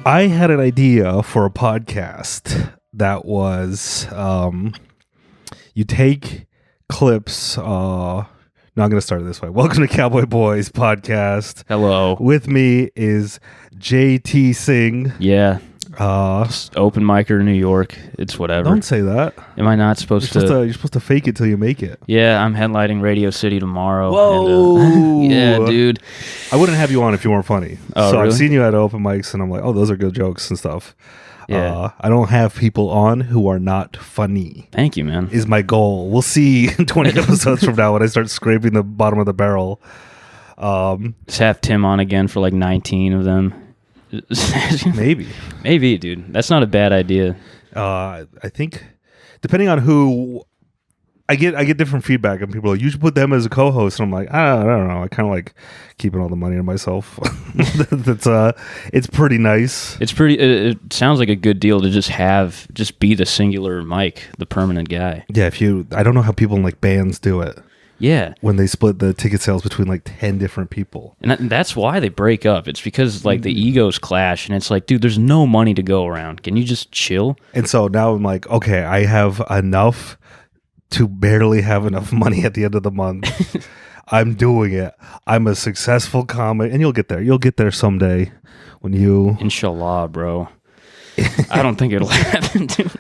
I had an idea for a podcast that was you take clips. No, I'm going to start it this way. Welcome to Cowboy Boys podcast. Hello. With me is JT Singh. Yeah. Open micer in New York. It's whatever. Don't say that. Am I not supposed to? You're supposed to fake it till you make it. Yeah, I'm headlining Radio City tomorrow. Whoa. And, yeah, dude. I wouldn't have you on if you weren't funny. Oh, so really? I've seen you at open mics, and I'm like, oh, those are good jokes and stuff. Yeah. I don't have people on who are not funny. Thank you, man. Is my goal. We'll see in 20 episodes from now when I start scraping the bottom of the barrel. Just have Tim on again for like 19 of them. Maybe, dude. That's not a bad idea. I think depending on who I get different feedback, and people are like, you should put them as a co-host, and I'm like, I don't know. I kind of like keeping all the money to myself. It's pretty nice. It sounds like a good deal to just be the singular mic, the permanent guy. Yeah, I don't know how people in like bands do it. Yeah. When they split the ticket sales between like 10 different people. And that's why they break up. It's because like the egos clash, and it's like, dude, there's no money to go around. Can you just chill? And so now I'm like, okay, I have enough to barely have enough money at the end of the month. I'm doing it. I'm a successful comic, and you'll get there. You'll get there someday when you... Inshallah, bro. I don't think it'll happen, dude.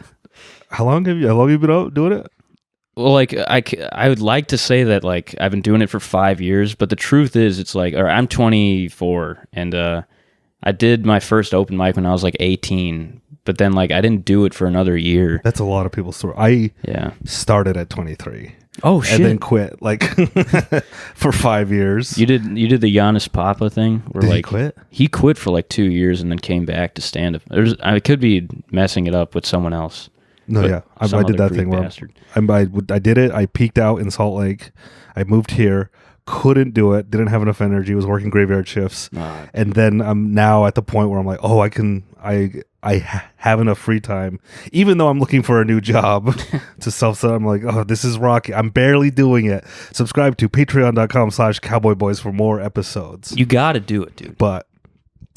How long have you been out doing it? Well, like, I would like to say that, like, I've been doing it for 5 years, but the truth is, it's like, or I'm 24, and I did my first open mic when I was, like, 18, but then, like, I didn't do it for another year. That's a lot of people's story. Yeah. Started at 23. Oh, shit. And then quit, like, for 5 years. You did the Giannis Papa thing? Where, Did like, he quit? He quit for, like, 2 years and then came back to stand-up. I could be messing it up with someone else. No, yeah. I did that thing where I did it. I peaked out in Salt Lake. I moved here. Couldn't do it. Didn't have enough energy. Was working graveyard shifts. And then I'm now at the point where I'm like, oh, I have enough free time. Even though I'm looking for a new job to self-study, I'm like, oh, this is rocky. I'm barely doing it. Subscribe to patreon.com/cowboyboys for more episodes. You got to do it, dude. But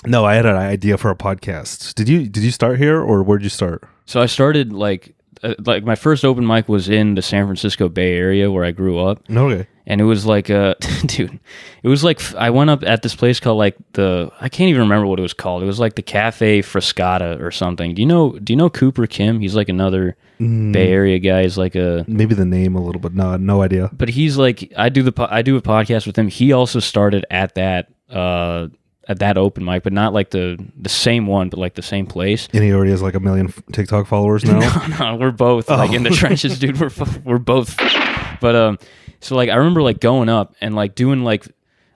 no, I had an idea for a podcast. Did you start here, or where'd you start? So I started like my first open mic was in the San Francisco Bay Area where I grew up. Okay. And it was like dude, it was like I went up at this place called like I can't even remember what it was called. It was like the Cafe Frescata or something. Do you know Cooper Kim? He's like another Bay Area guy. He's like maybe the name a little bit. No idea. But he's like I do a podcast with him. He also started at that open mic, but not like the same one, but like the same place. And he already has like 1 million TikTok followers now. No, we're both like in the trenches, dude. We're both. But so like I remember like going up and like doing like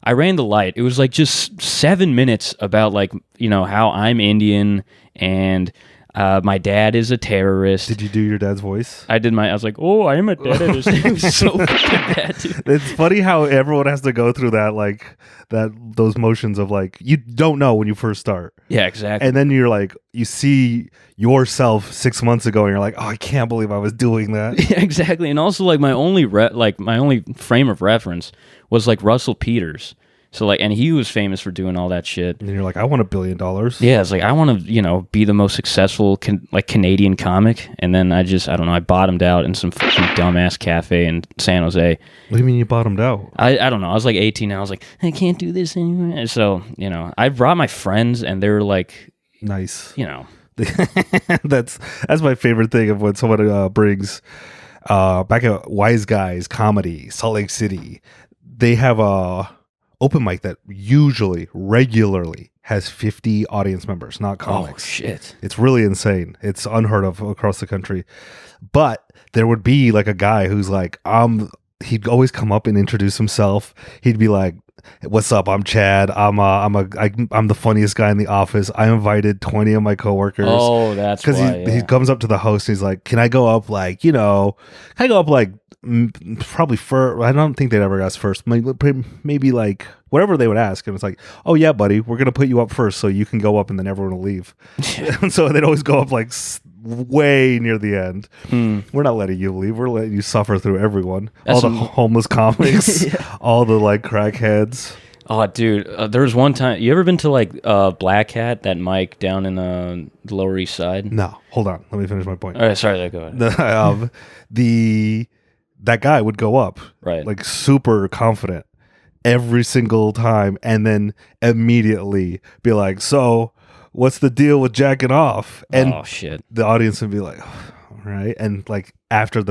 I ran the light. It was like just 7 minutes about like how I'm Indian and my dad is a terrorist. Did you do your dad's voice? I did I was like, oh, I am a terrorist. It was so fucking bad, dude. It's funny how everyone has to go through that, like those motions of like, you don't know when you first start. Yeah, exactly. And then you're like, you see yourself 6 months ago and you're like, oh, I can't believe I was doing that. Yeah, exactly. And also like my only frame of reference was like Russell Peters. So like, and he was famous for doing all that shit. And you're like, I want $1 billion. Yeah, it's like I want to, be the most successful Canadian comic. And then I don't know, I bottomed out in some fucking dumbass cafe in San Jose. What do you mean you bottomed out? I don't know. I was like 18 and I was like, I can't do this anymore. And so I brought my friends and they were like, nice. That's my favorite thing of when someone brings back at Wise Guys Comedy, Salt Lake City. They have a open mic that regularly has 50 audience members, not comics. Oh, shit. It's really insane. It's unheard of across the country. But there would be like a guy who's like, he'd always come up and introduce himself. He'd be like, what's up? I'm Chad. I'm the funniest guy in the office. I invited 20 of my coworkers. Oh, that's why. Because he comes up to the host and he's like, can I go up probably first. I don't think they'd ever ask first. Maybe like whatever they would ask. And it's like, oh yeah, buddy, we're going to put you up first so you can go up and then everyone will leave. And so they'd always go up like way near the end. We're not letting you leave. We're letting you suffer through everyone. All the homeless comics, all the like crackheads. Oh, dude, there was one time. You ever been to like Black Hat, that mic down in the Lower East Side? No, hold on. Let me finish my point. All right, sorry, go ahead. That guy would go up, right, like super confident every single time, and then immediately be like, "So, what's the deal with jacking off?" And shit, the audience would be like, right, and like after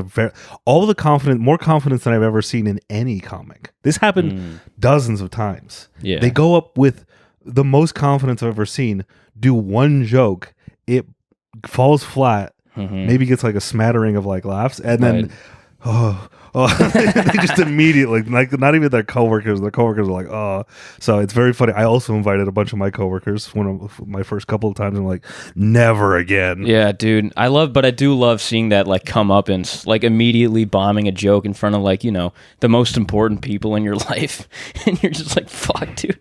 all the confidence, more confidence than I've ever seen in any comic. This happened dozens of times. Yeah, they go up with the most confidence I've ever seen, do one joke, it falls flat, maybe gets like a smattering of like laughs, and then they just immediately, like, not even their coworkers are like, oh. So it's very funny. I also invited a bunch of my coworkers my first couple of times. I'm like, never again. Yeah, dude. I do love seeing that, like, come up and like immediately bombing a joke in front of, like, you know, the most important people in your life, and you're just like, fuck, dude.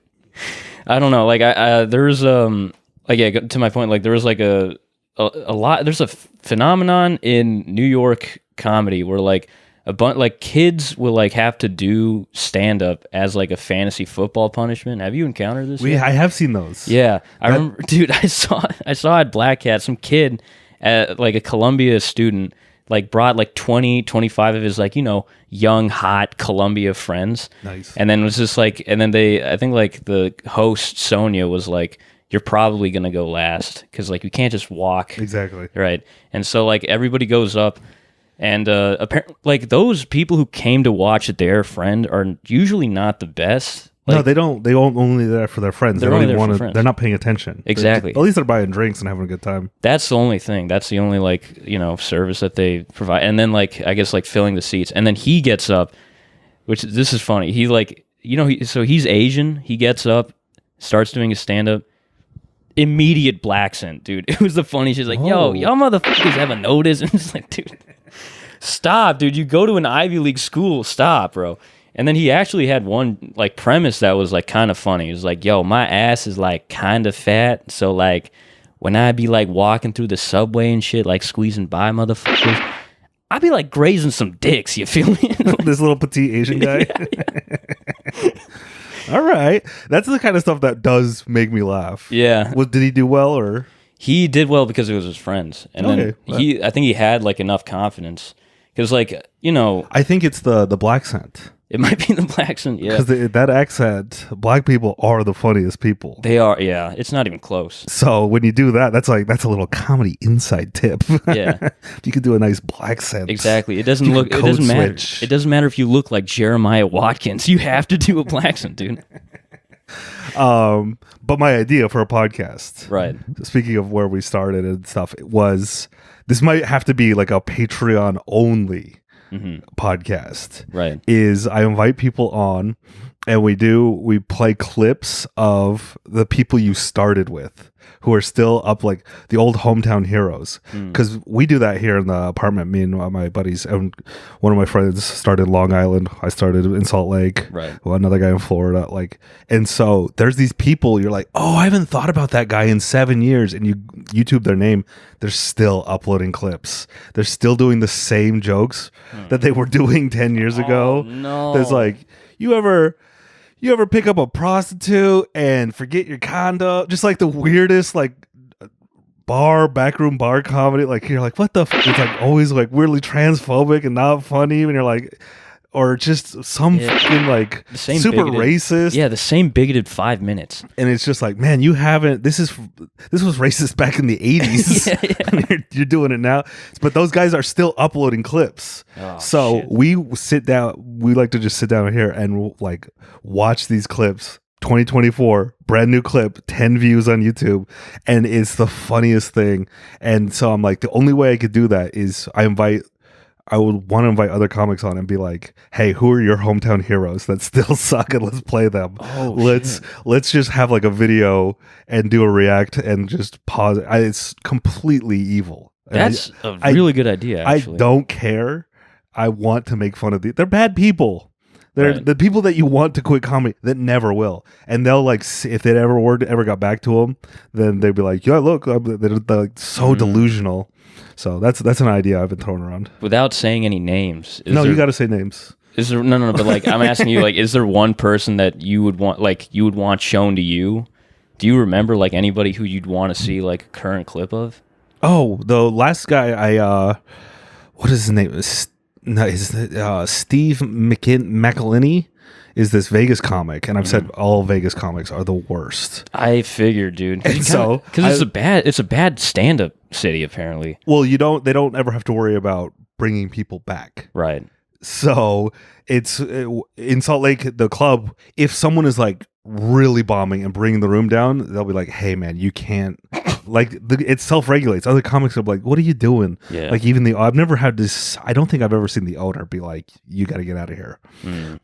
I don't know. Like, there's like, yeah, to my point, like, there was like a lot. There's a phenomenon in New York comedy where like a bunch like kids will like have to do stand up as like a fantasy football punishment. Have you encountered this? I have seen those. Yeah, I remember, dude. I saw at Black Cat some kid, like a Columbia student, like brought like 20, 25 of his, like, you know, young hot Columbia friends. Nice. And then was just like, and then I think like the host Sonia was like, you're probably gonna go last because like you can't just walk. Exactly. Right. And so like everybody goes up. And apparently, like, those people who came to watch their friend are usually not the best. Like, no, they don't. They only there for their friends. They're only there for friends. They're not paying attention. Exactly. At least they're buying drinks and having a good time. That's the only thing. That's the only, like, you know, service that they provide. And then, like, I guess, like, filling the seats. And then he gets up, which this is funny. He, like, you know, so he's Asian. He gets up, starts doing his stand-up. Immediate black accent, dude. It was the funniest. She's like, yo, y'all motherfuckers have a notice. And it's like, dude, stop, dude. You go to an Ivy League school. Stop, bro. And then he actually had one like premise that was like kind of funny. It was like, yo, my ass is like kind of fat. So like when I be like walking through the subway and shit, like squeezing by motherfuckers, I be like grazing some dicks. You feel me? This little petite Asian guy. Yeah. All right. That's the kind of stuff that does make me laugh. Yeah. Did he do well or? He did well because it was his friends. And then I think he had like enough confidence. Because like, you know. I think it's the black accent. It might be the black accent, yeah. Because that accent, black people are the funniest people. They are, yeah. It's not even close. So when you do that, that's a little comedy inside tip. Yeah. You could do a nice black accent. Exactly. It doesn't matter. It doesn't matter if you look like Jeremiah Watkins. You have to do a black accent, dude. But my idea for a podcast, right? Speaking of where we started and stuff, it was this might have to be like a Patreon only podcast. Right. Is I invite people on, and we play clips of the people you started with, who are still up, like the old hometown heroes. Because we do that here in the apartment. Me and my buddies, and one of my friends started Long Island. I started in Salt Lake. Right. Well, another guy in Florida. Like, and so there's these people. You're like, oh, I haven't thought about that guy in 7 years. And you YouTube their name. They're still uploading clips. They're still doing the same jokes that they were doing 10 years ago. No. There's like, you ever pick up a prostitute and forget your condo? Just like the weirdest, like backroom bar comedy. Like you're like, what the fuck? It's like always like weirdly transphobic and not funny. And you're like, or just some fucking like super racist. Yeah, the same bigoted 5 minutes. And it's just like, man, you haven't. This was racist back in the 80s. Yeah. You're doing it now. But those guys are still uploading clips. Oh, so shit. we sit down. We like to just sit down here and like watch these clips. 2024, brand new clip, 10 views on YouTube, and it's the funniest thing. And so I'm like, the only way I could do that is I would want to invite other comics on and be like, hey, who are your hometown heroes that still suck, and let's play them. Let's just have like a video and do a react and just pause it. It's completely evil. That's a really good idea, actually. I don't care. I want to make fun of they're bad people. They're the people that you want to quit comedy that never will. And they'll like, if it ever got back to them, then they'd be like, yeah, look, they're like so delusional. So that's an idea I've been throwing around. Without saying any names. You got to say names. Is there no? But like, I'm asking you, like, is there one person that you would want shown to you? Do you remember like anybody who you'd want to see like a current clip of? Oh, the last guy what is his name? Steve McElhinney is this Vegas comic, and I've said all Vegas comics are the worst. I figured, dude. And so because it's a bad stand-up city apparently. Well, they don't ever have to worry about bringing people back, right? So it's in Salt Lake, the club. If someone is like really bombing and bringing the room down, they'll be like, "Hey, man, you can't." Like it self-regulates. Other comics are like, "What are you doing?" Yeah. Like even I've never had this. I don't think I've ever seen the owner be like, "You got to get out of here."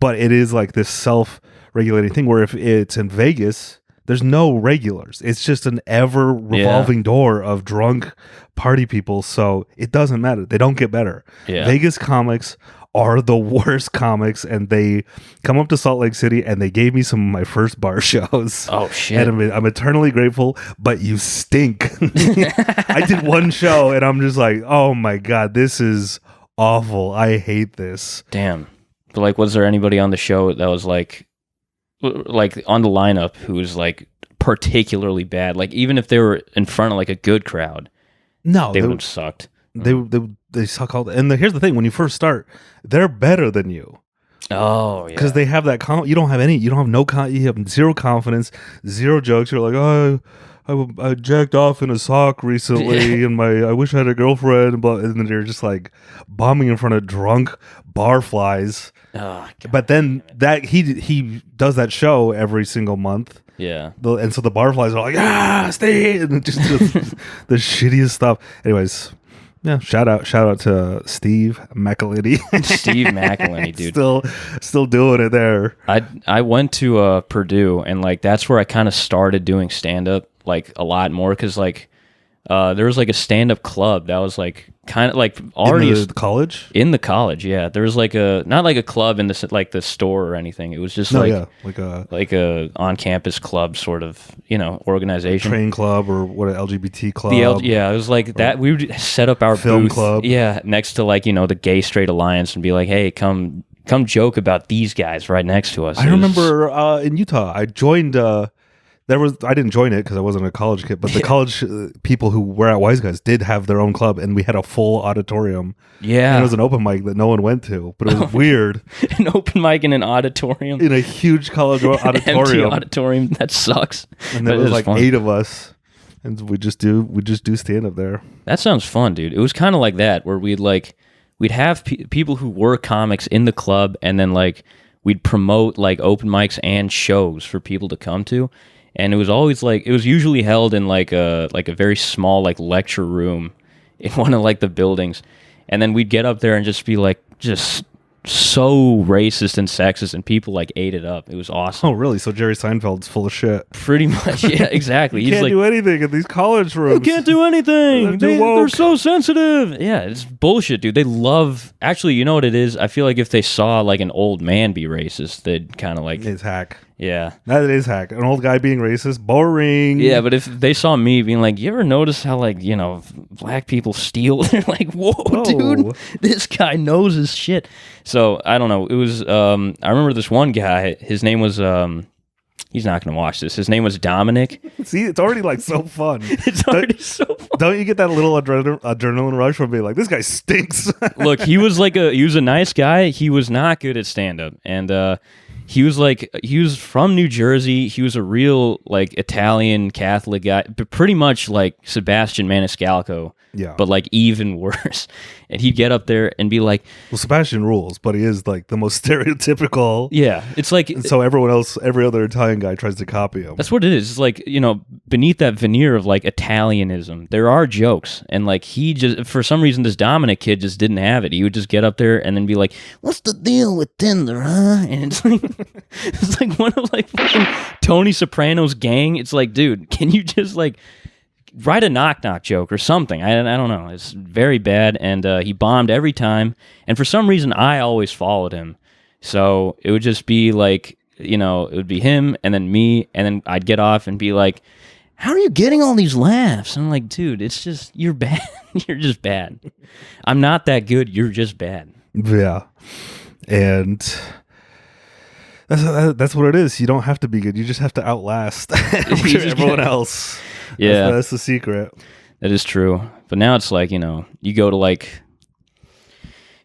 But it is like this self-regulating thing where if it's in Vegas, there's no regulars. It's just an ever revolving door of drunk party people. So it doesn't matter. They don't get better. Yeah. Vegas comics are the worst comics, and they come up to Salt Lake City, and they gave me some of my first bar shows. Oh shit! And I'm eternally grateful, but you stink. I did one show, and I'm just like, oh my god, this is awful. I hate this. Damn. But like, was there anybody on the show that was like on the lineup who was like particularly bad? Like even if they were in front of like a good crowd, no, they would have sucked. They suck all. And here's the thing: when you first start, they're better than you. Oh, yeah. Because they have that. You don't have any. You don't have no. You have zero confidence, zero jokes. You're like, oh, I jacked off in a sock recently, and I wish I had a girlfriend. And then you're just like bombing in front of drunk barflies. Oh, God. But then he does that show every single month. Yeah. And so the barflies are like, stay, and just the shittiest stuff. Anyways. Yeah, shout out to Steve McElhinney. Steve McElhinney, dude. Still doing it there. I went to Purdue, and like that's where I kind of started doing stand up like a lot more because like there was like a stand up club that was like kind of like already in the college. In the college, yeah. There was like not like a club in the store or anything. It was just like a on campus club sort of organization, train club or what, an LGBT club. It was like that. We would set up our film booth, club, next to like the Gay Straight Alliance and be like, hey, come joke about these guys right next to us. I remember in Utah, I joined. I didn't join it because I wasn't a college kid, but the college people who were at Wise Guys did have their own club, and we had a full auditorium. Yeah. And it was an open mic that no one went to, but it was weird. An open mic in an auditorium? In a huge college auditorium. Empty auditorium. That sucks. And there was like fun. 8 of us, and we just do stand up there. That sounds fun, dude. It was kind of like that, where we'd have people who were comics in the club, and then like we'd promote like open mics and shows for people to come to. And it was always like, it was usually held in like a very small like lecture room in one of like the buildings. And then we'd get up there and just be like, just so racist and sexist, and people like ate it up. It was awesome. Oh, really? So Jerry Seinfeld's full of shit. Pretty much, yeah, exactly. You can't do anything in these college rooms. You can't do anything. They're so sensitive. Yeah, it's bullshit, dude. They love. Actually, you know what it is? I feel like if they saw like an old man be racist, they'd kind of like. It's hack. Yeah. That is hack. An old guy being racist, boring. Yeah, but if they saw me being like, you ever notice how like, black people steal? They're like, whoa, dude, this guy knows his shit. So, I don't know. It was, I remember this one guy, his name was, he's not going to watch this. His name was Dominic. See, it's already like so fun. It's already so fun. Don't you get that little adrenaline rush from being like, this guy stinks? Look, he was a nice guy. He was not good at stand-up. And, he was from New Jersey. He was a real like Italian Catholic guy, but pretty much like Sebastian Maniscalco. Yeah. But like even worse. And he'd get up there and be like, well, Sebastian rules, but he is like the most stereotypical. Yeah. It's like, and so everyone else, every other Italian guy tries to copy him. That's what it is. It's like, beneath that veneer of like Italianism, there are jokes. And like he just, for some reason, this Dominic kid just didn't have it. He would just get up there and then be like, what's the deal with Tinder, huh? And it's like one of like fucking Tony Soprano's gang. It's like, dude, can you just like write a knock-knock joke or something? I don't know. It's very bad, and he bombed every time. And for some reason, I always followed him. So it would just be like, it would be him and then me, and then I'd get off and be like, how are you getting all these laughs? And I'm like, dude, it's just, you're bad. You're just bad. I'm not that good. You're just bad. Yeah. And that's what it is. You don't have to be good. You just have to outlast everyone else. Yeah. That's the secret. That is true. But now it's like, you go to like,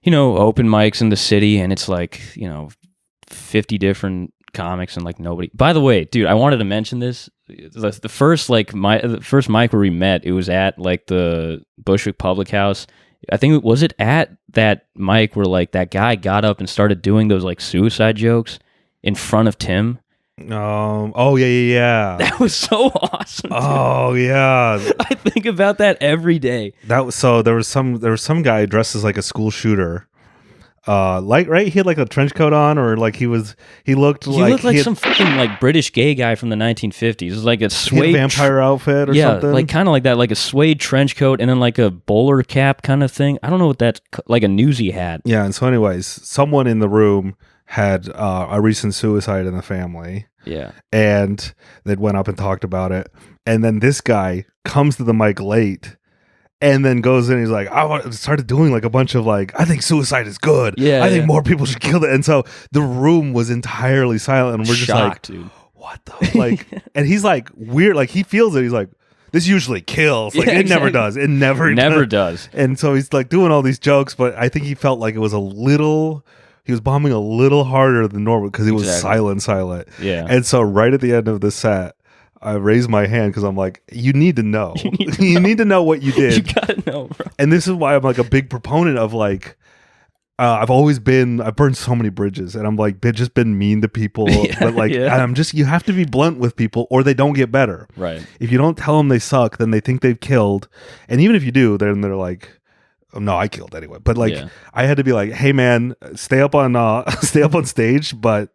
open mics in the city and it's like, 50 different comics and like nobody. By the way, dude, I wanted to mention this. The first mic where we met, it was at like the Bushwick Public House. I think was it at that mic where like that guy got up and started doing those like suicide jokes in front of Tim. Oh yeah. That was so awesome. Dude. Oh yeah. I think about that every day. There was some guy dressed as like a school shooter. Like right, he had like a trench coat on, or like he looked like some fucking like British gay guy from the 1950s. It was like a suede vampire outfit or something. Yeah, like kind of like that, like a suede trench coat and then like a bowler cap kind of thing. I don't know what that's like, a newsie hat. Yeah, and so anyways, someone in the room had a recent suicide in the family. Yeah, and they went up and talked about it, and then this guy comes to the mic late. And then goes in, he's like, I started doing like a bunch of like, I think suicide is good. Yeah, I think more people should kill it. And so the room was entirely silent. And we're just shocked, like, dude. What the? Like, and he's like, weird. Like, he feels it. He's like, this usually kills. Like, yeah, it never does. It never does. And so he's like doing all these jokes. But I think he felt like it was he was bombing a little harder than normal because it was silent. Yeah. And so right at the end of the set, I raised my hand because I'm like, you need to know. You need to know what you did. You gotta know, bro. And this is why I'm like a big proponent of like, I've burned so many bridges, and I'm like, just been mean to people. But like, you have to be blunt with people or they don't get better. Right. If you don't tell them they suck, then they think they've killed. And even if you do, then they're like, oh, no, I killed anyway. But like, I had to be like, hey man, stay up on stage, but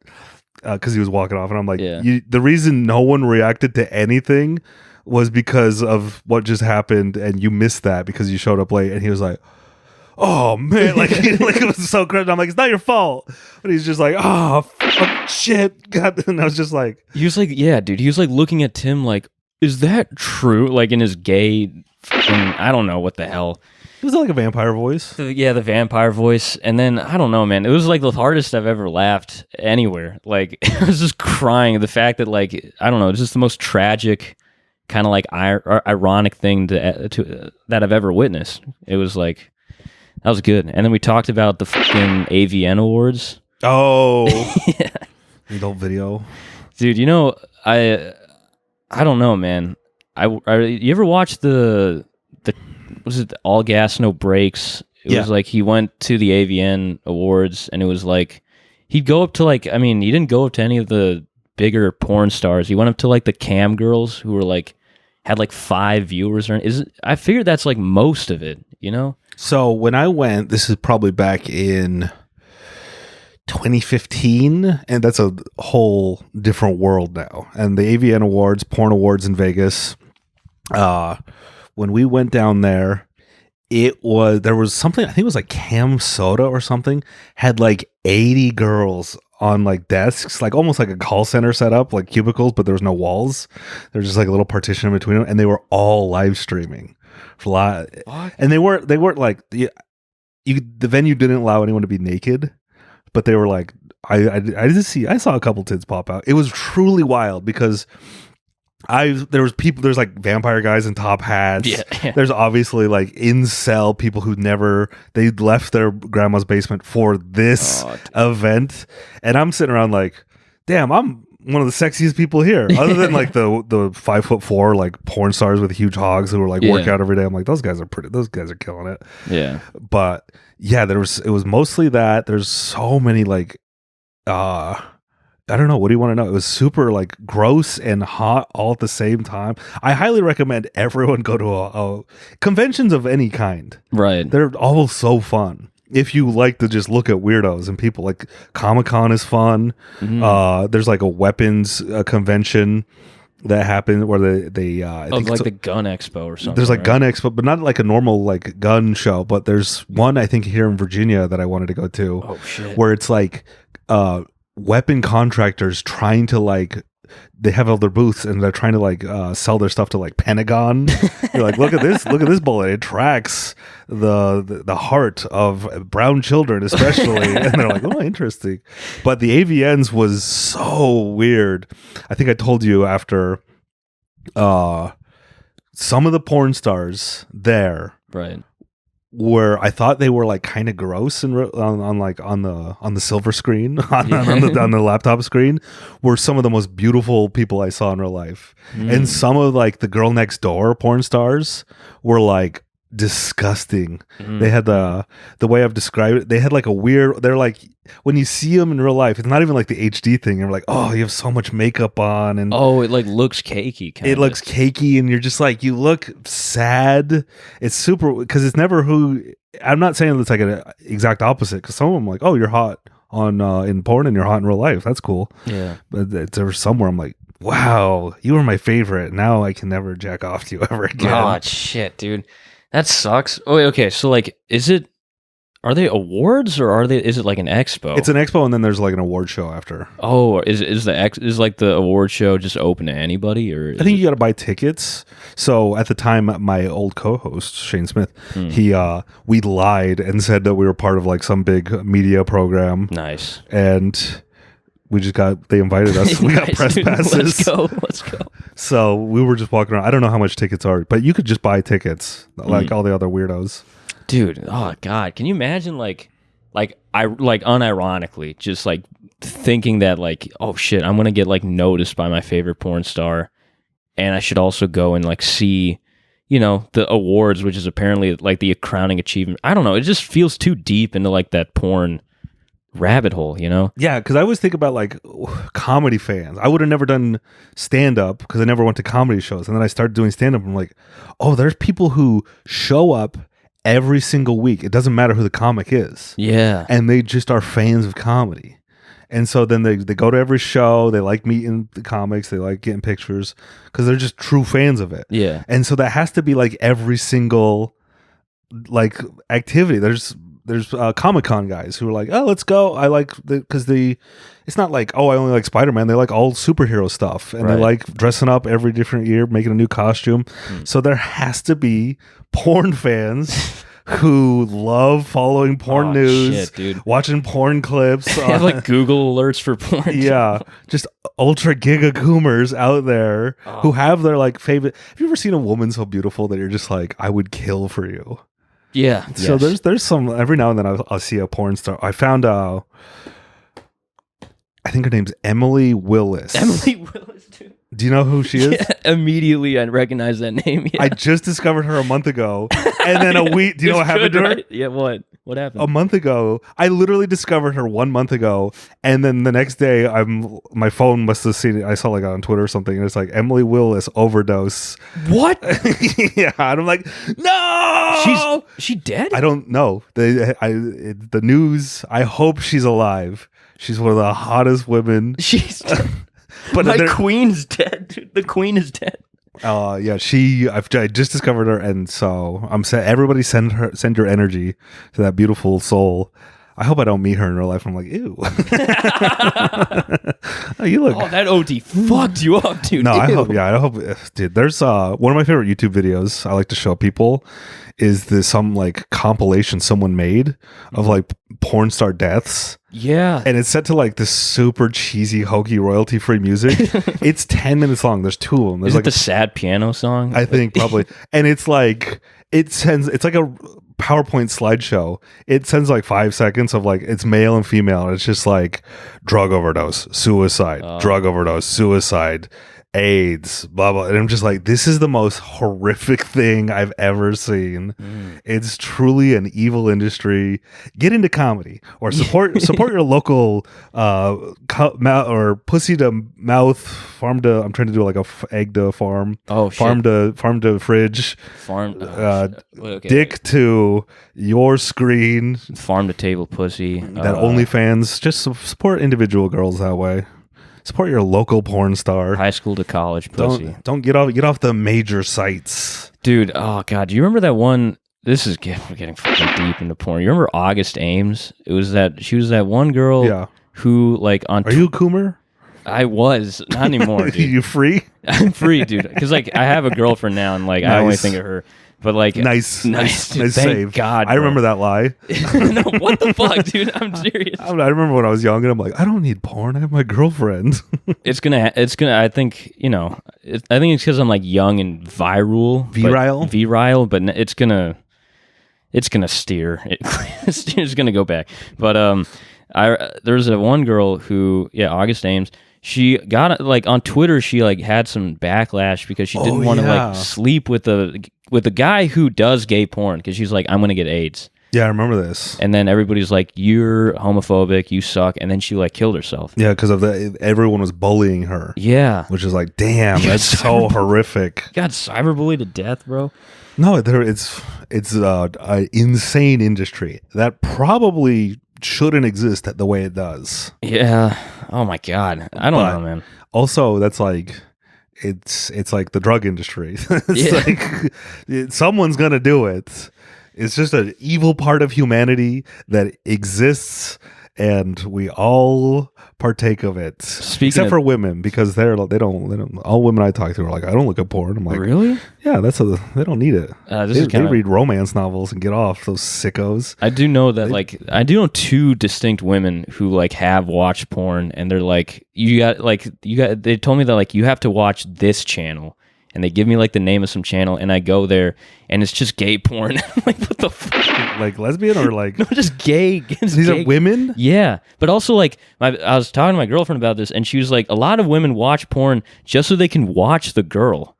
because he was walking off, and I'm like, the reason no one reacted to anything was because of what just happened, and you missed that because you showed up late. And he was like, oh man, like it was so crazy. I'm like, it's not your fault. But he's just like, oh fuck, shit, God. And I was just like, he was like, yeah, dude. He was like looking at Tim like, is that true? Like in his gay, I don't know what the hell. It was like a vampire voice. The vampire voice. And then, I don't know, man. It was like the hardest I've ever laughed anywhere. Like, I was just crying. The fact that, like, I don't know, it's just the most tragic, kind of like ironic thing that I've ever witnessed. It was like, that was good. And then we talked about the fucking AVN Awards. Oh. Yeah. Adult video. Dude, I don't know, man. You ever watch the was it All Gas No Brakes? It was like he went to the AVN Awards, and it was like he'd go up to like, I mean, he didn't go up to any of the bigger porn stars. He went up to like the cam girls who were like had like 5 viewers. I figured that's like most of it, So when I went, this is probably back in 2015, and that's a whole different world now. And the AVN Awards, porn awards in Vegas. When we went down there, there was something, I think it was like Cam Soda or something, had like 80 girls on like desks, like almost like a call center setup, like cubicles, but there was no walls. There was just like a little partition in between them, and they were all live streaming. And they weren't like, the venue didn't allow anyone to be naked, but they were like, I saw a couple tits pop out. It was truly wild because there's like vampire guys in top hats. Yeah. There's obviously like incel people who they left their grandma's basement for this event. And I'm sitting around like, damn, I'm one of the sexiest people here. Other than like the 5'4" like porn stars with huge hogs who are like work out every day. I'm like, those guys are killing it. Yeah. But yeah, it was mostly that. There's so many like I don't know. What do you want to know? It was super like gross and hot all at the same time. I highly recommend everyone go to a conventions of any kind. Right. They're all so fun. If you like to just look at weirdos and people, like Comic-Con is fun. Mm-hmm. There's like a weapons convention that happened where they I think like the Gun Expo or something. There's like Gun Expo, but not like a normal like gun show. But there's one I think here in Virginia that I wanted to go to. Oh shit! Where it's like weapon contractors trying to like they have all their booths and they're trying to like sell their stuff to like Pentagon. You're like, look at this bullet. It tracks the heart of brown children, especially. And they're like, oh, interesting. But the AVNs was so weird. I think I told you after some of the porn stars there, right, where I thought they were like kind of gross and on the silver screen on the laptop screen, were some of the most beautiful people I saw in real life. And some of like the girl next door porn stars were like disgusting. They had the way I've described it, they had like a weird, they're like, when you see them in real life, it's not even like the HD thing. You're like, oh, you have so much makeup on, and it like looks cakey. It looks cakey, and you're just like, you look sad. It's super, because it's never who. I'm not saying it's like an exact opposite, because some of them like, oh, you're hot on in porn and you're hot in real life. That's cool. Yeah, but there's somewhere I'm like, wow, you were my favorite. Now I can never jack off to you ever again. Oh shit, dude, that sucks. Oh, okay. So like, are they awards or is it like an expo? It's an expo, and then there's like an award show after. Oh, is like the award show just open to anybody, or I think you got to buy tickets. So at the time, my old co-host Shane Smith, we lied and said that we were part of like some big media program. Nice. And we just they invited us. We got press passes. Let's go. So we were just walking around. I don't know how much tickets are, but you could just buy tickets like all the other weirdos. Dude, oh god, can you imagine like unironically just like thinking that like, oh shit, I'm gonna get like noticed by my favorite porn star, and I should also go and like see, the awards, which is apparently like the crowning achievement. I don't know, it just feels too deep into like that porn rabbit hole, Yeah, because I always think about like comedy fans. I would have never done stand-up because I never went to comedy shows, and then I started doing stand-up, and I'm like, oh, there's people who show up every single week. It doesn't matter who the comic is. Yeah. And they just are fans of comedy. And so then they go to every show. They like meeting the comics. They like getting pictures because they're just true fans of it. Yeah. And so that has to be like every single like activity. There's Comic-Con guys who are like, oh, let's go. I like because it's not like, oh, I only like Spider-Man. They like all superhero stuff, and they like dressing up every different year, making a new costume. So there has to be porn fans who love following porn news, dude. Watching porn clips. They have like Google alerts for porn. Yeah, just ultra giga goomers out there who have their like favorite. Have you ever seen a woman so beautiful that you're just like, I would kill for you? Yeah. So there's some, every now and then I'll see a porn star. I found I think her name's Emily Willis. Emily Willis, dude. Do you know who she is? Yeah, immediately I recognize that name. Yeah. I just discovered her a month ago. And then a week, do you know what happened to her? Right? Yeah, what? What happened? A month ago. I literally discovered her 1 month ago. And then the next day, my phone must have seen it. I saw like on Twitter or something. And it's like, Emily Willis overdose. What? Yeah. And I'm like, no! She dead? I don't know. The news, I hope she's alive. She's one of the hottest women. She's but my queen's dead, dude. The queen is dead. Yeah, I just discovered her, and so I'm saying everybody send your energy to that beautiful soul. I hope I don't meet her in real life. I'm like, ew. Oh, you look. Oh, that OD fucked you up, dude. No, ew. I hope, dude. There's one of my favorite YouTube videos I like to show people is some like compilation someone made of like porn star deaths. Yeah. And it's set to like this super cheesy, hokey, royalty free music. It's 10 minutes long. There's two of them. There's Is like it the sad piano song? I think probably. And it's like it's like a PowerPoint slideshow. It sends like 5 seconds of like it's male and female, and it's just like drug overdose, suicide, drug overdose, suicide, AIDS, blah blah. And I'm just like, this is the most horrific thing I've ever seen. It's truly an evil industry. Get into comedy or support your local or pussy to mouth, farm to. I'm trying to do like a egg to farm. Oh, farm to fridge. Dick to your screen. Farm to table pussy. That OnlyFans. Just support individual girls that way. Support your local porn star. High school to college pussy. Don't get off the major sites. Dude, oh god, do you remember that one? We're getting fucking deep into porn. You remember August Ames? She was that one girl who like on Are you a coomer? I was not anymore, dude. You free? I'm free, dude. Because like I have a girlfriend now, and like I only think of her. But like, nice dude, thank save. God, I remember that lie. No, what the fuck, dude? I'm serious. I remember when I was young, and I'm like, I don't need porn. I have my girlfriend. It's gonna. I think I think it's because I'm like young and virile, but it's gonna steer. It's gonna go back. But there's a one girl who, August Ames. She got like on Twitter. She like had some backlash because she didn't want to like sleep with the guy who does gay porn because she's like, I'm gonna get AIDS. Yeah, I remember this. And then everybody's like, you're homophobic, you suck. And then she like killed herself. Yeah, because of everyone was bullying her. Yeah, which is like, damn, that's so horrific. You got cyberbullied to death, bro. No, it's an insane industry that probably shouldn't exist the way it does. Yeah. Oh my God. I don't know, man. Also, that's like it's like the drug industry. Like someone's gonna do it. It's just an evil part of humanity that exists, and we all partake of it. Except for women, because they don't. All women I talk to are like, I don't look at porn. I'm like, really? Yeah, they don't need it. They read romance novels and get off, those sickos. I do know that I do know two distinct women who like have watched porn, and they're like, they told me that like you have to watch this channel. And they give me like the name of some channel, and I go there, and it's just gay porn. I'm like, what the fuck? Like lesbian or like? No, just gay. These are women? Yeah. But also like, I was talking to my girlfriend about this, and she was like, a lot of women watch porn just so they can watch the girl.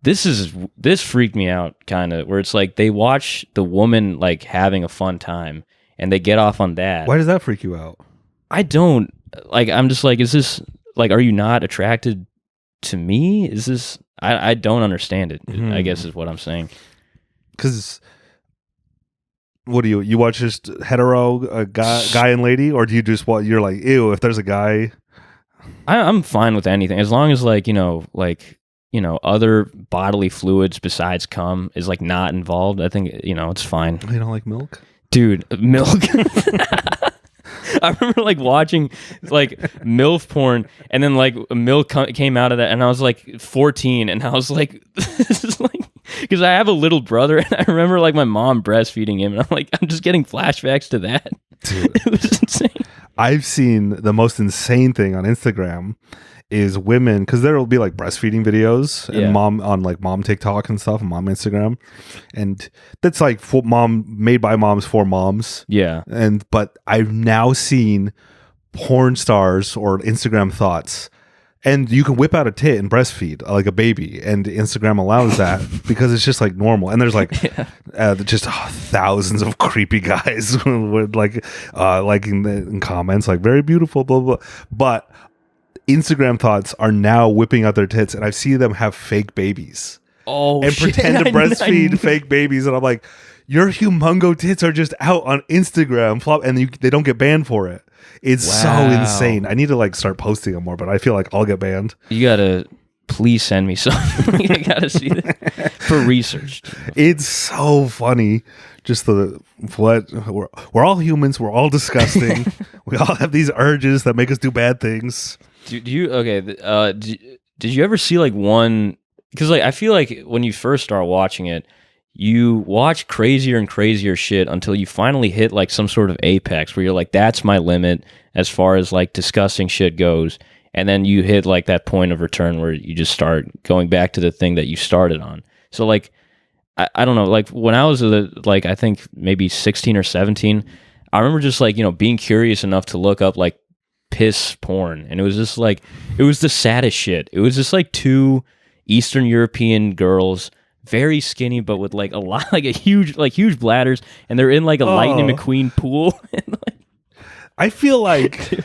This freaked me out kind of, where it's like they watch the woman like having a fun time, and they get off on that. Why does that freak you out? I don't. Like, I'm just like, is this, like, are you not attracted to me? Is this... I don't understand it, I guess is what I'm saying. Because what do you watch just hetero guy and lady, or do you just you're like, ew, if there's a guy? I'm fine with anything as long as other bodily fluids besides cum is like not involved. I think it's fine. You don't like milk, dude? Milk. I remember like watching like MILF porn, and then like milk came out of that, and I was like 14, and I was like, this is like, because I have a little brother, and I remember like my mom breastfeeding him, and I'm just getting flashbacks to that. Dude, it was insane. I've seen the most insane thing on Instagram is women, because there will be like breastfeeding videos and mom TikTok and stuff, and mom Instagram, and that's like made by moms for moms. Yeah. But I've now seen porn stars or Instagram thoughts, and you can whip out a tit and breastfeed like a baby, and Instagram allows that because it's just like normal. And there's like just thousands of creepy guys with like in comments like very beautiful, blah blah. But Instagram thoughts are now whipping out their tits, and I see them have fake babies. Oh, and shit. pretend to breastfeed fake babies, and I'm like, your humongo tits are just out on Instagram, and they don't get banned for it. It's so insane. I need to like start posting them more, but I feel like I'll get banned. You gotta please send me something. I gotta see that for research. It's so funny. Just we're all humans. We're all disgusting. We all have these urges that make us do bad things. Did you ever see like one? Because like I feel like when you first start watching it, you watch crazier and crazier shit until you finally hit like some sort of apex where you're like, that's my limit as far as like disgusting shit goes. And then you hit like that point of return where you just start going back to the thing that you started on. So like, I don't know, like when I was like, I think maybe 16 or 17, I remember just like, being curious enough to look up like piss porn. And it was just like, it was the saddest shit. It was just like two Eastern European girls, very skinny, but with like a lot, like huge bladders, and they're in like a Lightning McQueen pool. And, like, I feel like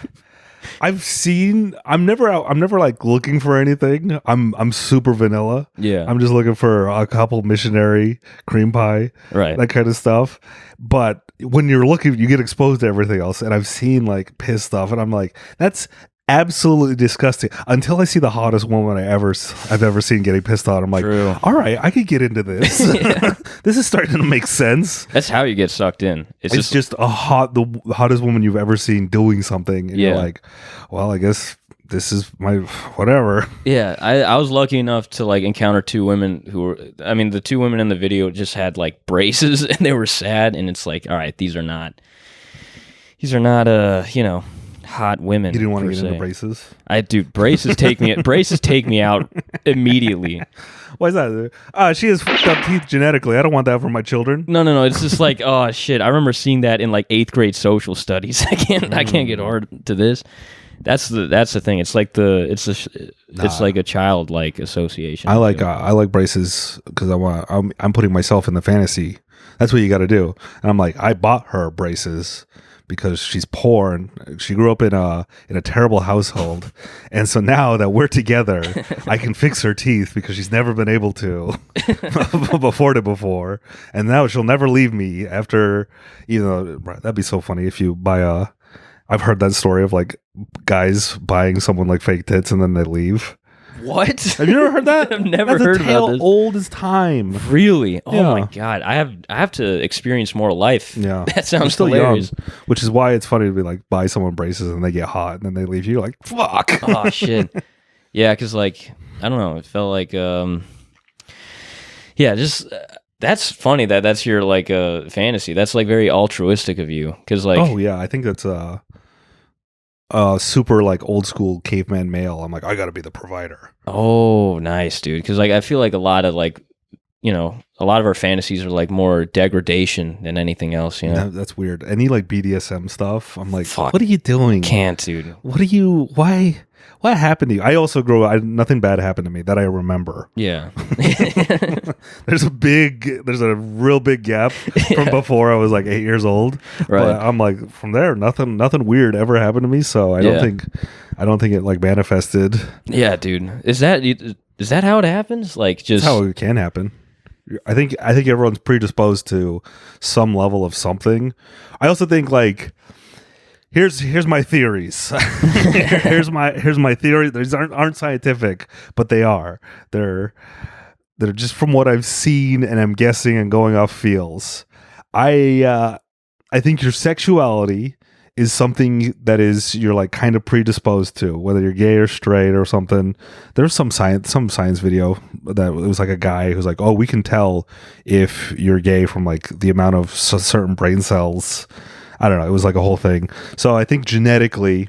I'm never like looking for anything. I'm super vanilla. Yeah. I'm just looking for a couple missionary cream pie, right? That kind of stuff. But when you're looking, you get exposed to everything else. And I've seen like piss stuff, and I'm like, that's absolutely disgusting. Until I see the hottest woman I've ever seen getting pissed on, I'm like, true. All right, I could get into this. This is starting to make sense. That's how you get sucked in. It's just the hottest woman you've ever seen doing something, and you're like, well, I guess this is my whatever. Yeah, I was lucky enough to like encounter two women who were, I mean, the two women in the video just had like braces and they were sad, and it's like, all right, these are not hot women. You didn't want to get into braces? Braces take me out immediately. Why is that? She has fucked up teeth genetically. I don't want that for my children. No. It's just like, oh shit. I remember seeing that in like 8th grade social studies. I can't get hard to this. That's the thing. It's like it's like a childlike association. I like braces because I'm putting myself in the fantasy. That's what you got to do. And I'm like, I bought her braces because she's poor and she grew up in a terrible household, and so now that we're together, I can fix her teeth because she's never been able to afford it before, and now she'll never leave me after. That'd be so funny if you buy I've heard that story of like guys buying someone like fake tits and then they leave. What? Have you ever heard that? I've never heard about this. Old as time. Really? Oh my god! I have to experience more life. Yeah, that sounds still hilarious. Young, which is why it's funny to be like buy someone braces and they get hot and then they leave you. You're like, fuck. Oh shit. Yeah, because like I don't know. It felt like just. That's funny that's your like fantasy. That's like very altruistic of you, because like I think that's super like old school caveman male. I'm like, I gotta be the provider. Oh, nice, dude. Because like I feel like a lot of our fantasies are like more degradation than anything else. That's weird. Any like BDSM stuff, I'm like, fuck, what are you doing? Can't, dude. What happened to you? I also nothing bad happened to me that I remember. Yeah. There's a real big gap from before I was like 8 years old. Right. But I'm like, from there, nothing weird ever happened to me. So I don't think it like manifested. Yeah, dude. Is that how it happens? Like just that's how it can happen. I think everyone's predisposed to some level of something. I also think like here's my theories. here's my theory. These aren't scientific, but they are. They're just from what I've seen and I'm guessing and going off feels. I think your sexuality is something that you're like kind of predisposed to, whether you're gay or straight or something. There's some science video that it was like a guy who's like, oh, we can tell if you're gay from like the amount of certain brain cells. I don't know. It was like a whole thing. So I think genetically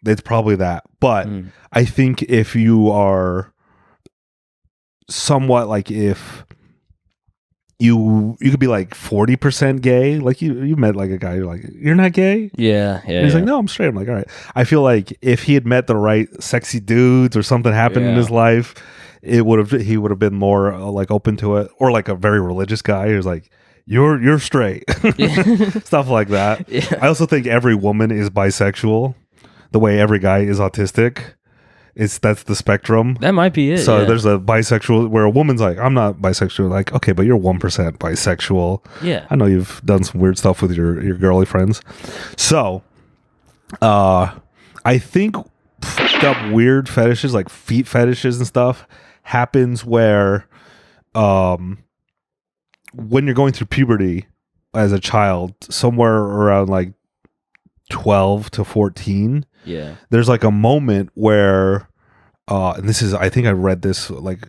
it's probably that. But I think if you are somewhat like if you could be like 40% gay, like you met like a guy, you're like, you're not gay? Yeah. And he's like, no, I'm straight. I'm like, all right. I feel like if he had met the right sexy dudes or something happened in his life, he would have been more like open to it. Or like a very religious guy who's like, you're straight. Stuff like that. Yeah. I also think every woman is bisexual the way every guy is autistic. That's the spectrum. That might be it. So there's a bisexual where a woman's like, I'm not bisexual. Like, okay, but you're 1% bisexual. Yeah. I know you've done some weird stuff with your girly friends. So, I think fucked up weird fetishes like feet fetishes and stuff happens where, when you're going through puberty as a child, somewhere around like 12 to 14, there's like a moment where and this is, I think I read this like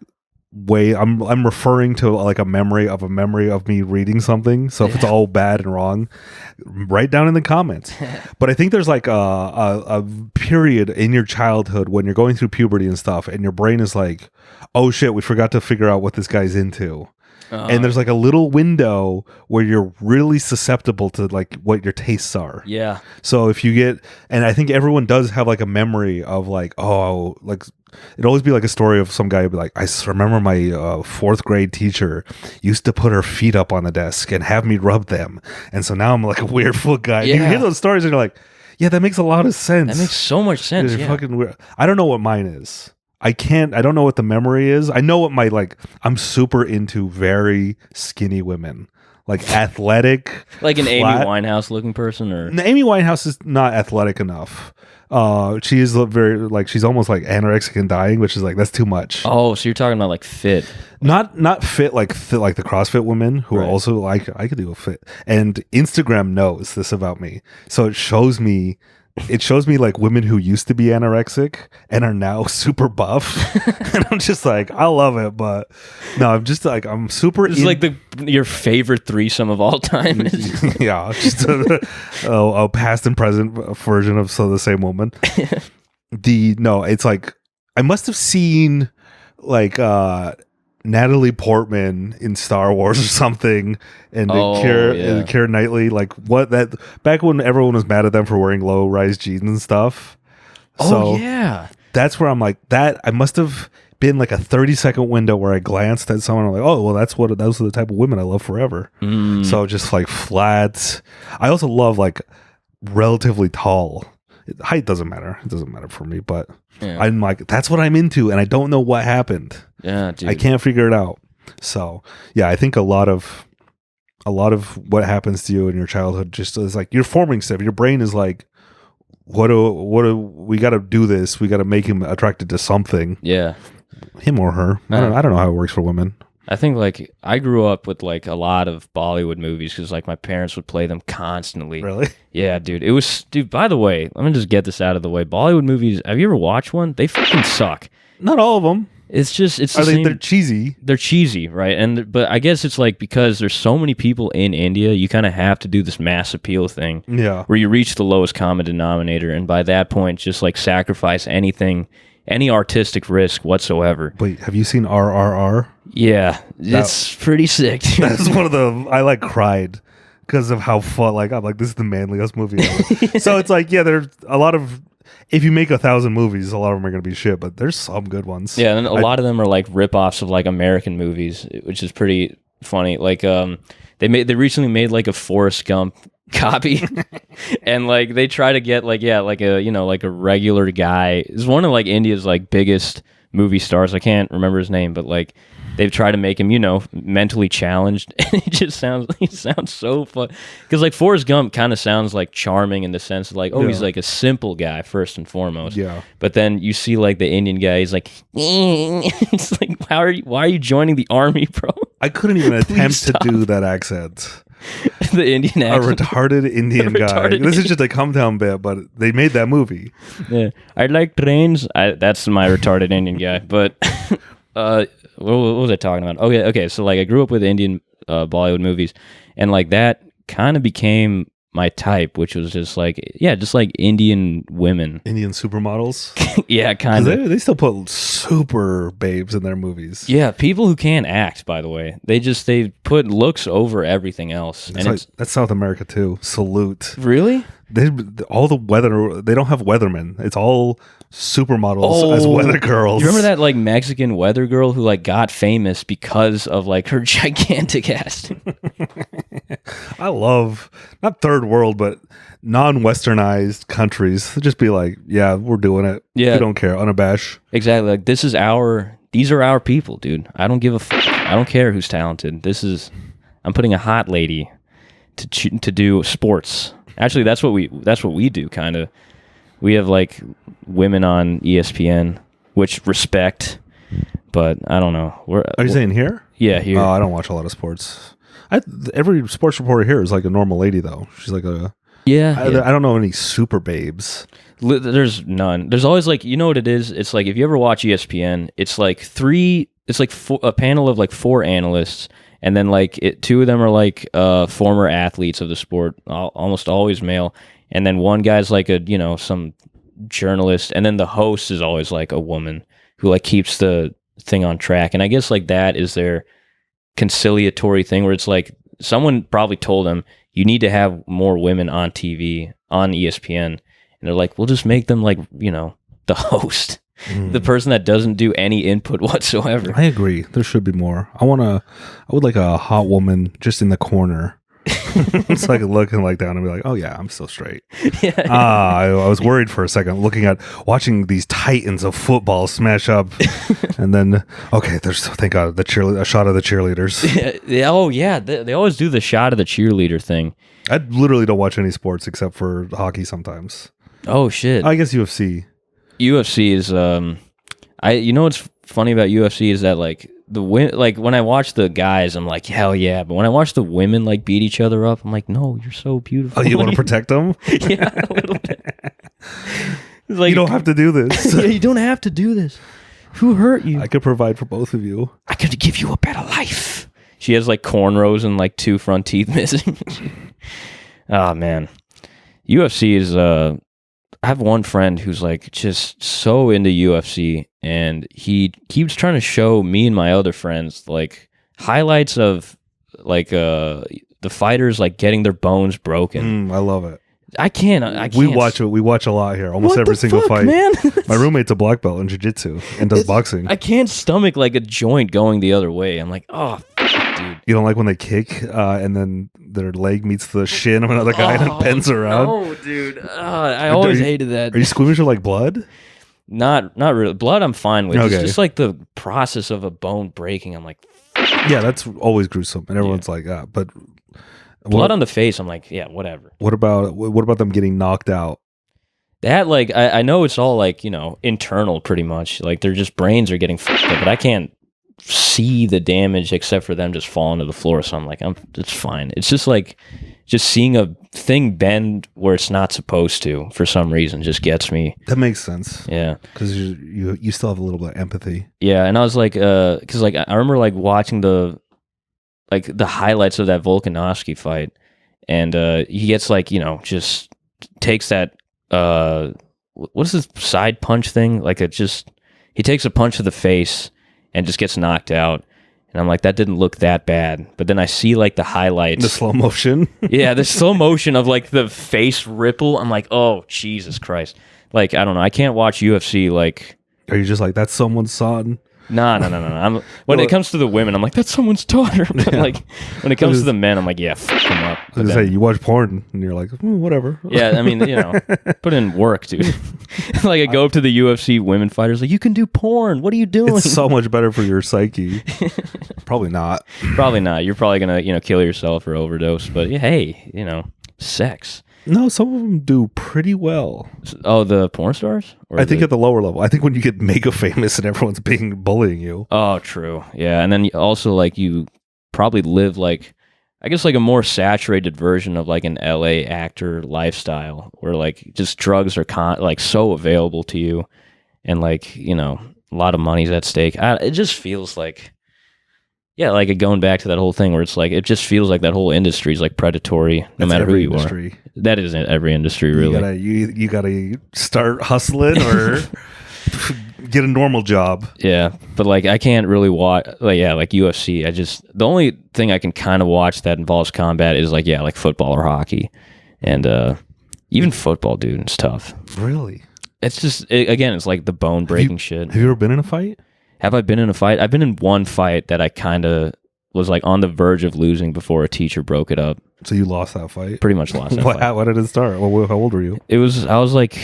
way, I'm referring to like a memory of me reading something, so if it's all bad and wrong, write down in the comments. But I think there's like a period in your childhood when you're going through puberty and stuff and your brain is like, oh shit, we forgot to figure out what this guy's into. And there's like a little window where you're really susceptible to like what your tastes are. Yeah. So if you get, and I think everyone does have like a memory of like, oh, like it'd always be like a story of some guy who'd be like, I remember my 4th grade teacher used to put her feet up on the desk and have me rub them. And so now I'm like a weird foot guy. Yeah. You hear those stories and you're like, yeah, that makes a lot of sense. That makes so much sense. You're fucking weird. I don't know what mine is. I don't know what the memory is. I know what I'm super into very skinny women. Like athletic. Like an Amy Winehouse looking person? Or Amy Winehouse is not athletic enough. She is very, like, she's almost like anorexic and dying, which is like, that's too much. Oh, so you're talking about like fit. Not fit like the CrossFit women who are also like, I could do a fit. And Instagram knows this about me. So it shows me it shows me like women who used to be anorexic and are now super buff. And I'm just like, I love it, but no, I'm just like, I'm super. It's like your favorite threesome of all time. Yeah, just a past and present version of the same woman. It's like I must have seen like Natalie Portman in Star Wars or something, and Keira Knightley, like back when everyone was mad at them for wearing low-rise jeans and stuff. So that's where I'm like, that I must have been like a 30-second window where I glanced at someone and I'm like, oh well, those are the type of women I love forever. So just like flats. I also love like relatively tall. Height doesn't matter. It doesn't matter for me, but I'm like, that's what I'm into, and I don't know what happened. Yeah, dude. I can't figure it out. So yeah, I think a lot of what happens to you in your childhood just is like you're forming stuff. Your brain is like, what do we got to do this? We got to make him attracted to something. Yeah, him or her. I don't know how it works for women. I think like I grew up with like a lot of Bollywood movies because like my parents would play them constantly. Really? Yeah, dude. By the way, let me just get this out of the way. Bollywood movies. Have you ever watched one? They fucking suck. Not all of them. It's they're cheesy. They're cheesy, right? But I guess it's like because there's so many people in India, you kind of have to do this mass appeal thing. Yeah. Where you reach the lowest common denominator, and by that point, just like sacrifice anything. Any artistic risk whatsoever. Wait, have you seen RRR? Yeah, it's pretty sick. That's one of I like cried because of how fun. Like I'm like, this is the manliest movie ever. So it's like, yeah, there's a lot of. If you make 1,000 movies, a lot of them are going to be shit, but there's some good ones. Yeah, and a lot of them are like rip-offs of like American movies, which is pretty funny. Like they recently made like a Forrest Gump copy and like they try to get like a regular guy. It's one of like India's like biggest movie stars. I can't remember his name, but like they've tried to make him mentally challenged, and he sounds so fun because like Forrest Gump kind of sounds like charming in the sense of like he's like a simple guy first and foremost, but then you see like the Indian guy, he's like it's like why are you joining the army, bro? I couldn't even attempt to do that accent. The Indian accent. A retarded Indian guy. This is just a come down bit, but they made that movie. Yeah, I like trains. That's my retarded Indian guy. But what was I talking about? Oh yeah, okay. So like I grew up with Indian Bollywood movies, and like that kind of became my type, which was just like Indian women, Indian supermodels. Yeah, kind of. They still put super babes in their movies. Yeah, people who can't act. By the way, they put looks over everything else. That's South America too. Salute. Really? They don't have weathermen. It's all supermodels as weather girls. You remember that like Mexican weather girl who like got famous because of like her gigantic ass? I love not third world, but non-westernized countries. Just be like, yeah, we're doing it. Yeah, we don't care, unabashed. Exactly. Like these are our people, dude. I don't give a fuck. I don't care who's talented. I'm putting a hot lady to do sports. Actually, that's what we do, kind of. We have like women on ESPN, which respect, but I don't know. Are you saying here? Yeah, here. Oh, I don't watch a lot of sports. Every sports reporter here is like a normal lady, though. She's like a I don't know any super babes. There's none. There's always like, you know what it is? It's like if you ever watch ESPN, it's like a panel of like 4 analysts. And then like 2 of them are like former athletes of the sport, almost always male. And then one guy's like some journalist. And then the host is always like a woman who like keeps the thing on track. And I guess like that is their conciliatory thing where it's like someone probably told them you need to have more women on TV, on ESPN. And they're like, we'll just make them like, the host. The person that doesn't do any input whatsoever. I agree. There should be more. I would like a hot woman just in the corner. It's like looking like down and be like, oh yeah, I'm still straight. Yeah. I was worried for a second watching these titans of football smash up. And then, okay, there's, thank God, a shot of the cheerleaders. Yeah. Oh yeah. They always do the shot of the cheerleader thing. I literally don't watch any sports except for hockey sometimes. Oh shit. I guess UFC. UFC is you know what's funny about UFC is that like like when I watch the guys, I'm like, hell yeah. But when I watch the women like beat each other up, I'm like, no, you're so beautiful. Oh, you want to protect them? Yeah, a little bit. It's like, you don't have to do this. Yeah, you don't have to do this. Who hurt you? I could provide for both of you. I could give you a better life. She has like cornrows and like 2 front teeth missing. Oh man, UFC is. I have one friend who's like just so into UFC, and he keeps trying to show me and my other friends like highlights of like the fighters like getting their bones broken. I love it. I can't. We watch it. We watch a lot here. Almost every single fight. Man? My roommate's a black belt in jiu-jitsu and does boxing. I can't stomach like a joint going the other way. I'm like, oh, dude. You don't like when they kick and then their leg meets the shin of another guy and it bends around? No, dude. I always hated that. Are you squeamish with like blood? Not really. Blood I'm fine with. Okay. It's just like the process of a bone breaking. I'm like, yeah, that's always gruesome. And everyone's like, but blood on the face, I'm like, yeah, whatever. What about them getting knocked out? That, like, I know it's all, like, you know, internal pretty much. Like, their just brains are getting fucked up, but I can't see the damage except for them just falling to the floor. So I'm like, it's fine. It's just, like, just seeing a thing bend where it's not supposed to for some reason just gets me. That makes sense. Yeah. Because you still have a little bit of empathy. Yeah, and I was like, because, like, I remember, like, watching the highlights of that Volkanovski fight, and he gets like, you know, just takes that what is this side punch thing? Like he takes a punch to the face and just gets knocked out. And I'm like, that didn't look that bad. But then I see like the highlights. The slow motion. Yeah, the slow motion of like the face ripple. I'm like, oh, Jesus Christ. Like, I don't know. I can't watch UFC like. Are you just like, that's someone's son? No. When it comes to the women, I'm like, that's someone's daughter. But like, when it comes to the men, I'm like, yeah, fuck them up. I was gonna say, you watch porn, and you're like, whatever. Yeah, I mean, you know, put in work, dude. Like, I go up to the UFC women fighters, like, you can do porn. What are you doing? It's so much better for your psyche. Probably not. Probably not. You're probably gonna, you know, kill yourself or overdose. But yeah, hey, you know, sex. No, some of them do pretty well. Oh, the porn stars? I think at the lower level. I think when you get mega famous and everyone's bullying you. Oh, true. Yeah, and then also like you probably live like, I guess like a more saturated version of like an LA actor lifestyle where like just drugs are like so available to you, and like, you know, a lot of money's at stake. It just feels like. Yeah, like going back to that whole thing where it's like, it just feels like that whole industry is like predatory no matter who you are. That isn't every industry, really. You gotta start hustling or get a normal job. Yeah, but like I can't really watch, like UFC. The only thing I can kind of watch that involves combat is like, like football or hockey. And even football, dude, it's tough. Really? It's just, again, it's like the bone breaking shit. Have you ever been in a fight? Have I been in a fight? I've been in one fight that I kind of was like on the verge of losing before a teacher broke it up. So you lost that fight? Pretty much lost that fight. How did it start? How old were you? I was like,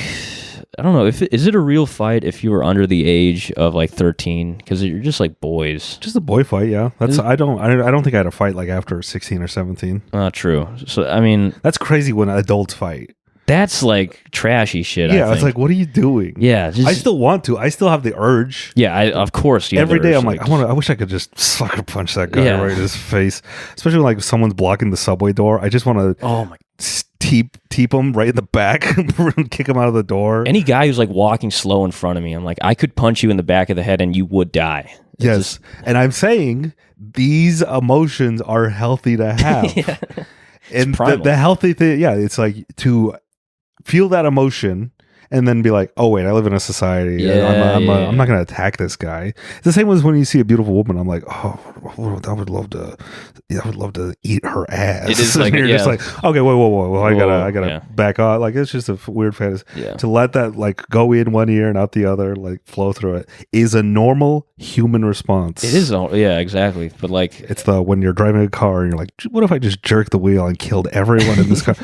I don't know. Is it a real fight if you were under the age of like 13? Because you're just like boys. Just a boy fight, yeah. I don't think I had a fight like after 16 or 17. True. So I mean, that's crazy when adults fight. That's like trashy shit. Yeah, it's like, what are you doing? Yeah, I still want to. I still have the urge. Yeah, of course. Every day, I'm like, I wish I could just sucker punch that guy right in his face. Especially when like someone's blocking the subway door. I just want to. Teep him right in the back, kick him out of the door. Any guy who's like walking slow in front of me, I'm like, I could punch you in the back of the head and you would die. Yes, and I'm saying these emotions are healthy to have. And the healthy thing, it's like to feel that emotion and then be like, oh wait, I live in a society. I'm not going to attack this guy. It's the same as when you see a beautiful woman. I'm like, oh, I would love to eat her ass. It is like, you're just like, okay, whoa, I gotta back off. Like, it's just a weird fantasy. To let that like go in one ear and out the other, like flow through it, is a normal human response. It is, exactly. But like, it's when you're driving a car and you're like, what if I just jerked the wheel and killed everyone in this car?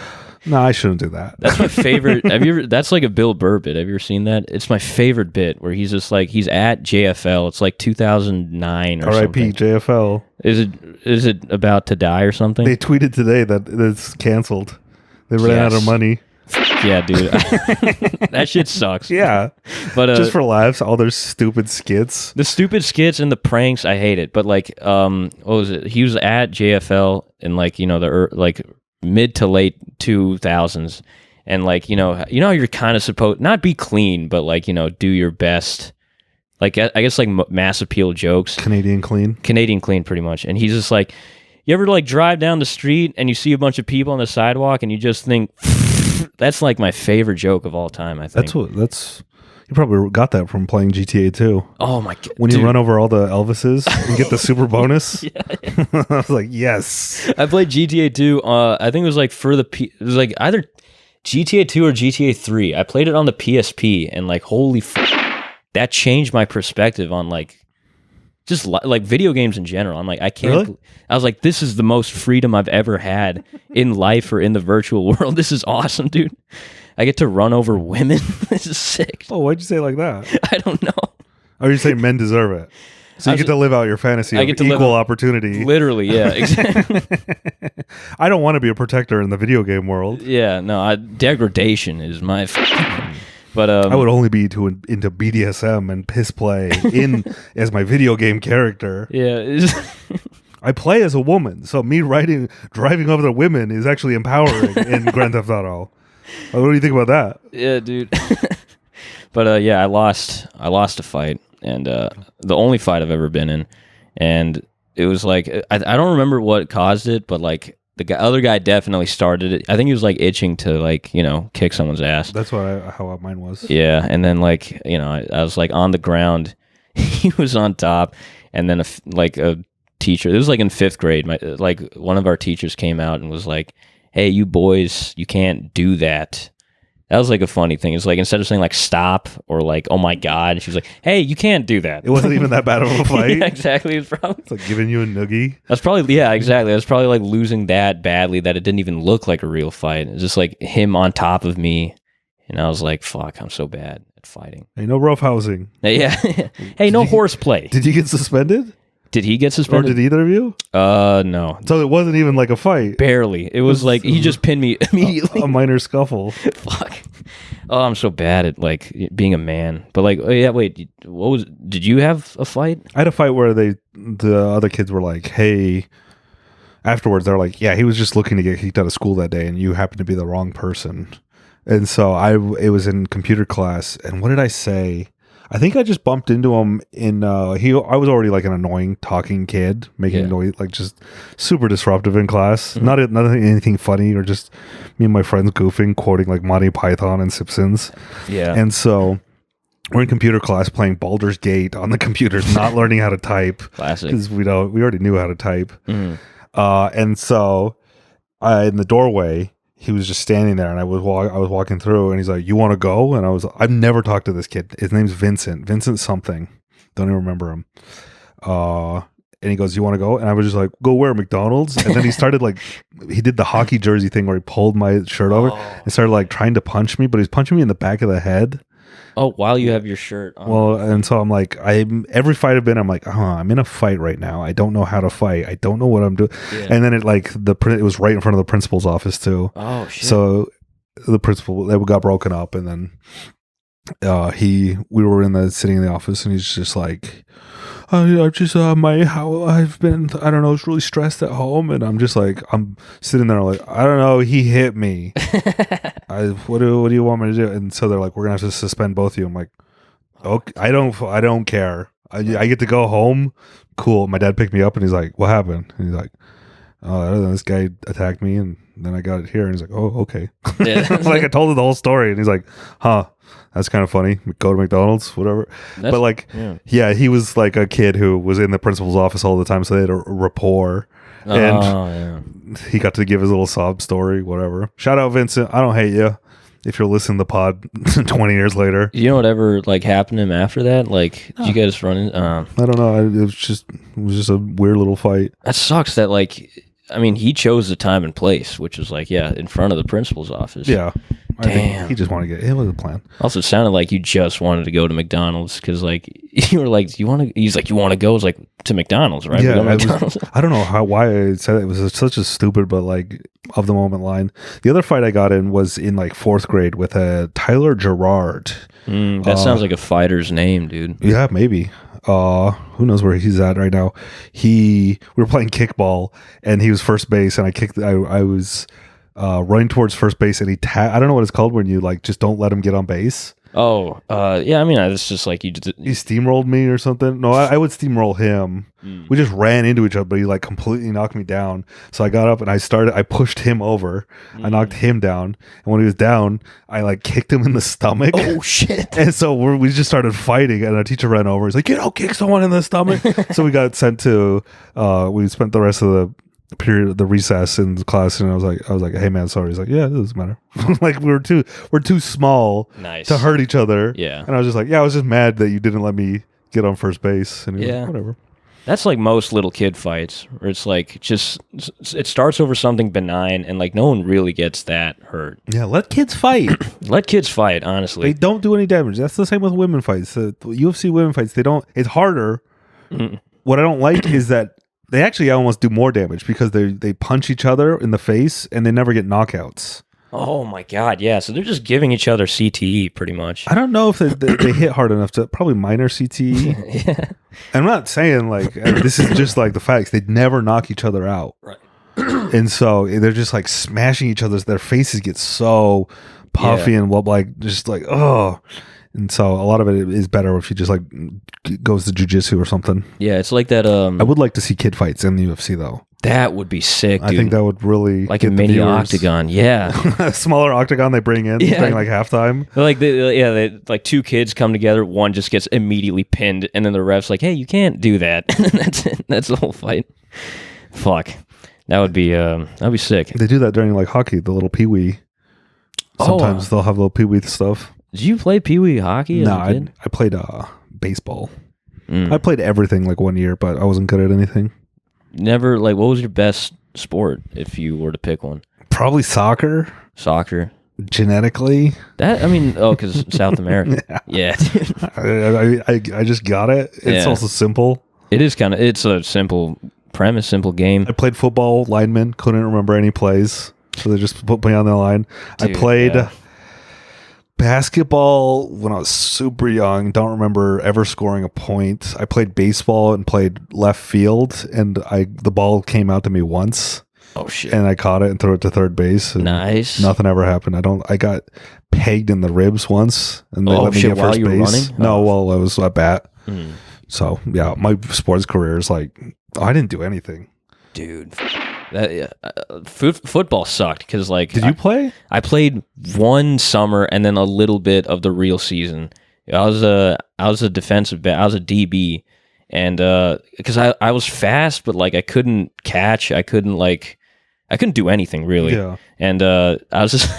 No, I shouldn't do that. That's my favorite. That's like a Bill Burr bit. Have you ever seen that? It's my favorite bit where he's just like, he's at JFL. It's like 2009 or R.I.P. something. JFL. Is it about to die or something? They tweeted today that it's canceled. They ran out of money. Fuck yeah, dude. That shit sucks. Yeah. But just for laughs, all their stupid skits. The stupid skits and the pranks, I hate it. But like, what was it? He was at JFL in like, you know, the mid to late 2000s, and like, you know, you're kind of supposed not be clean, but like, you know, do your best. Like, I guess like mass appeal jokes. Canadian clean, pretty much. And he's just like, you ever like drive down the street and you see a bunch of people on the sidewalk and you just think, that's like my favorite joke of all time, I think. You probably got that from playing GTA 2. Oh my god. When you run over all the Elvises and get the super bonus. Yeah. I was like, yes. I played GTA 2, I think it was like it was like either GTA 2 or GTA 3. I played it on the PSP, and like, holy that changed my perspective on like just like video games in general. I'm like, I can't. Really? I was like, this is the most freedom I've ever had in life or in the virtual world. This is awesome, dude. I get to run over women. This is sick. Oh, why'd you say it like that? I don't know. Or you say men deserve it? So you get to live out your fantasy of equal opportunity. Literally, yeah, exactly. I don't want to be a protector in the video game world. Yeah, no, degradation is my. But I would only be into BDSM and piss play as my video game character. Yeah. I play as a woman, so me driving over the women is actually empowering in Grand Theft Auto. What do you think about that? Yeah, dude. But yeah, I lost a fight, and the only fight I've ever been in, and it was like I don't remember what caused it, but like the other guy definitely started it. I think he was like itching to like, you know, kick someone's ass. That's how mine was. Yeah, and then like, you know, I was like on the ground, he was on top, and then a teacher. It was like in 5th grade. Like one of our teachers came out and was like, "Hey, you boys, you can't do that." That was like a funny thing. It's like instead of saying like stop or like oh my god, she was like, "Hey, you can't do that." It wasn't even that bad of a fight. Yeah, exactly. It's like giving you a noogie. That's probably exactly. That's probably like losing that badly that it didn't even look like a real fight. It's just like him on top of me, and I was like, "Fuck, I'm so bad at fighting." Hey, no roughhousing. Yeah. Hey, no horseplay. Did you get suspended? Did he get suspended? Or did either of you? No. So it wasn't even like a fight. Barely. It was like he just pinned me immediately. A minor scuffle. Fuck. Oh, I'm so bad at like being a man. But like, oh, yeah, wait. Did you have a fight? I had a fight where the other kids were like, "Hey." Afterwards, they're like, "Yeah, he was just looking to get kicked out of school that day, and you happened to be the wrong person." And so it was in computer class, and what did I say? I think I just bumped into him I was already like an annoying talking kid, making noise, like just super disruptive in class. Mm-hmm. Not anything funny, or just me and my friends goofing, quoting like Monty Python and Simpsons. Yeah. And so we're in computer class playing Baldur's Gate on the computers, not learning how to type. Classic. Because we already knew how to type. Mm-hmm. And so in the doorway, he was just standing there, and I was walking through, and he's like, "You want to go?" And I've never talked to this kid. His name's Vincent something. Don't even remember him. And he goes, "You want to go?" And I was just like, "Go where? McDonald's?" And then he started like, he did the hockey jersey thing where he pulled my shirt over and started like trying to punch me, but he's punching me in the back of the head. Oh, while you have your shirt on. Well, and so I'm like, every fight I've been, I'm like, I'm in a fight right now. I don't know how to fight. I don't know what I'm doing. Yeah. And then it was right in front of the principal's office too. Oh shit. So the principal, they got broken up, and then we were sitting in the office, and he's just like, I've just I've been, I don't know, it's really stressed at home, and I'm just like, I'm sitting there like, I don't know, he hit me. What do you want me to do? And so they're like, we're gonna have to suspend both of you. I'm like, okay, I don't care. I get to go home. Cool. My dad picked me up, and he's like, what happened? And he's like, oh, this guy attacked me, and then I got it here. And he's like, oh, okay. Yeah. Like I told him the whole story, and he's like, huh. That's kind of funny. Go to McDonald's, whatever. But like, yeah, he was like a kid who was in the principal's office all the time, so they had a rapport. And he got to give his little sob story, whatever. Shout out Vincent. I don't hate you if you're listening to the pod 20 years later. You know whatever like happened to him after that? Like, did you guys run in? I don't know. It was just a weird little fight. That sucks that like, I mean, he chose the time and place, which was like, in front of the principal's office. Yeah. I think he just wanted to get. It was a plan. Also, it sounded like you just wanted to go to McDonald's because, like, you were like, "You want to?" He's like, "You want to go?" It's like to McDonald's, right? Yeah, I don't know why I said it. It was such a stupid, but like of the moment line. The other fight I got in was in like 4th grade with Tyler Gerard. That sounds like a fighter's name, dude. Yeah, maybe. Who knows where he's at right now? We were playing kickball, and he was first base, and I was running towards first base, and I don't know what it's called when you like just don't let him get on base. Oh, yeah. I mean, it's just like he steamrolled me or something. No, I would steamroll him. We just ran into each other, but he like completely knocked me down. So I got up and I pushed him over. I knocked him down, and when he was down, I like kicked him in the stomach. Oh shit! And so we just started fighting, and our teacher ran over. He's like, "You don't kick someone in the stomach." So we got sent to. We spent the rest of the period, the recess in the class, and I was like, "Hey man, sorry." He's like, "Yeah, it doesn't matter." Like we're too small to hurt each other. Yeah. And I was just like, "Yeah, I was just mad that you didn't let me get on first base." And he was like, whatever. That's like most little kid fights, where it's like it starts over something benign, and like no one really gets that hurt. Yeah, let kids fight. Let kids fight. Honestly, they don't do any damage. That's the same with women fights. The UFC women fights, they don't. It's harder. What I don't like is that they actually almost do more damage because they punch each other in the face and they never get knockouts. Oh my god, yeah. So they're just giving each other CTE pretty much. I don't know if they hit hard enough to probably minor CTE. Yeah. I'm not saying like this is just like the facts. They never knock each other out. Right. And so they're just like smashing each other. Their faces get so puffy and like just like and so a lot of it is better if you just like goes to jiu-jitsu or something. Yeah, it's like that. I would like to see kid fights in the UFC though. That would be sick, dude. I think that would really like a mini octagon. Yeah, a smaller octagon they bring in during like halftime. They like two kids come together. One just gets immediately pinned, and then the ref's like, "Hey, you can't do that." And that's it. That's the whole fight. Fuck, that'd be sick. They do that during like hockey, the little peewee. Sometimes they'll have little peewee stuff. Did you play peewee hockey? No, I played baseball. I played everything like 1 year, but I wasn't good at anything. Never, like, what was your best sport if you were to pick one? Probably soccer. Soccer. Genetically. Because South America. Yeah. I just got it. It's also simple. It's a simple premise, simple game. I played football, lineman, couldn't remember any plays, so they just put me on the line. Dude, I played basketball when I was super young. Don't remember ever scoring a point. I played baseball and played left field, and the ball came out to me once. Oh shit! And I caught it and threw it to third base. Nice. Nothing ever happened. I got pegged in the ribs once, and they let me get first base. Running? No, while I was at bat. So yeah, my sports career is like I didn't do anything, dude. Football sucked because like. Did you play? I played one summer and then a little bit of the real season. I was a defensive back. I was a DB, and because I was fast, but like I couldn't catch. I couldn't do anything really. Yeah. And I was just.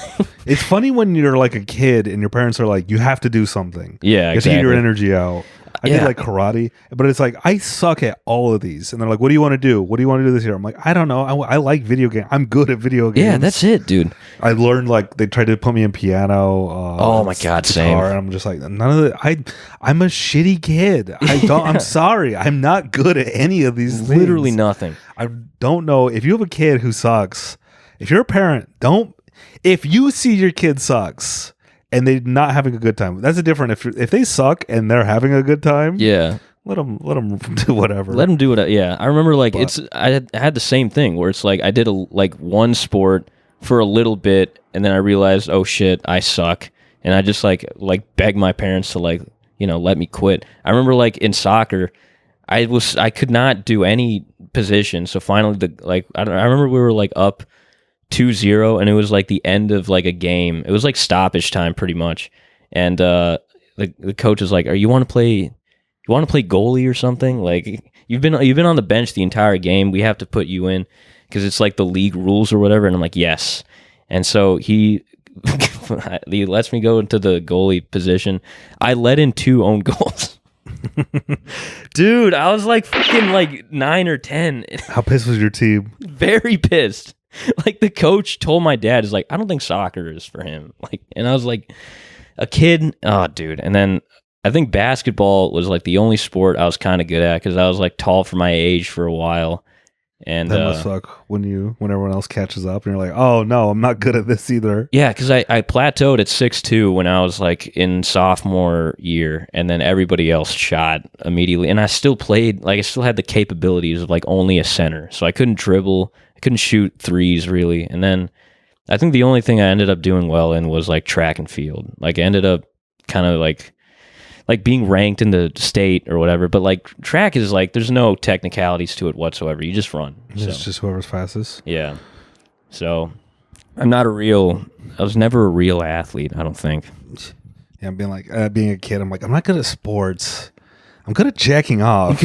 It's funny when you're like a kid and your parents are like, you have to do something. Yeah, you have to get your energy out. I did like karate, but it's like I suck at all of these. And they're like, "What do you want to do? What do you want to do this year?" I'm like, "I don't know. I like video games. I'm good at video games." Yeah, that's it, dude. I learned like they tried to put me in piano. Oh my god, guitar, same. And I'm just like, none of it. I'm a shitty kid. I'm sorry. I'm not good at any of these. Literally things. Nothing. I don't know if you have a kid who sucks. If you're a parent, don't. If you see your kid sucks. And they're not having a good time. That's a different. If they suck and they're having a good time, yeah, let them do whatever. Let them do it. Yeah, I remember like I had the same thing where it's like I did one sport for a little bit, and then I realized, oh shit, I suck, and I just like begged my parents to let me quit. I remember like in soccer, I could not do any position, so finally I remember we were like up 2-0, and it was like the end of like a game. It was like stoppage time pretty much, and the coach was like, you want to play goalie or something? Like you've been on the bench the entire game, we have to put you in because it's like the league rules or whatever. And I'm like, yes. And so he lets me go into the goalie position. I let in 2 own goals. Dude, I was like fucking like 9 or 10. How pissed was your team? Very pissed. Like the coach told my dad, is like, I don't think soccer is for him. Like, and I was like, a kid, oh dude. And then I think basketball was like the only sport I was kind of good at because I was like tall for my age for a while. And that must suck when everyone else catches up and you're like, oh no, I'm not good at this either. Yeah, because I plateaued at 6'2" when I was like in sophomore year, and then everybody else shot immediately. And I still played, like I still had the capabilities of like only a center, so I couldn't dribble, I couldn't shoot threes really. And then I think the only thing I ended up doing well in was like track and field. Like I ended up kind of like being ranked in the state or whatever, but like track is like there's no technicalities to it whatsoever. You just run. It's just whoever's fastest. Yeah. So I was never a real athlete, I don't think. Yeah, being a kid, I'm like, I'm not good at sports. I'm good at jacking off.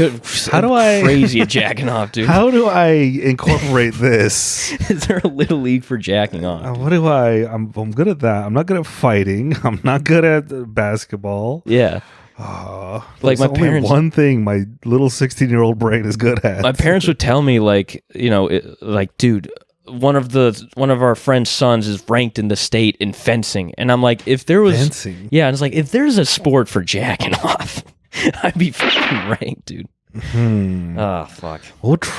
How do I crazy at jacking off, dude? How do I incorporate this? Is there a little league for jacking off? I'm good at that. I'm not good at fighting. I'm not good at basketball. Yeah. Like my parents, one thing my little 16-year-old brain is good at. My parents would tell me like, dude, one of our friend's sons is ranked in the state in fencing, and I'm like, if there was fencing, yeah, and it's like if there's a sport for jacking off, I'd be fucking ranked, dude. Oh fuck.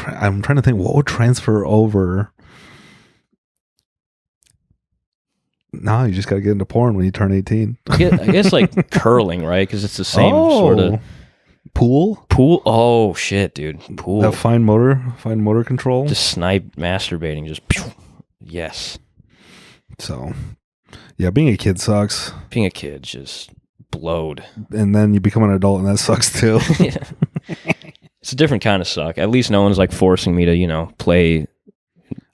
I'm trying to think what would transfer over. No, you just got to get into porn when you turn 18. I guess like curling, right? Because it's the same sort of pool. Oh shit, dude, pool. That fine motor control. Just snipe masturbating. Just yes. So, yeah, being a kid sucks. Being a kid just blowed. And then you become an adult, and that sucks too. Yeah. It's a different kind of suck. At least no one's like forcing me to, play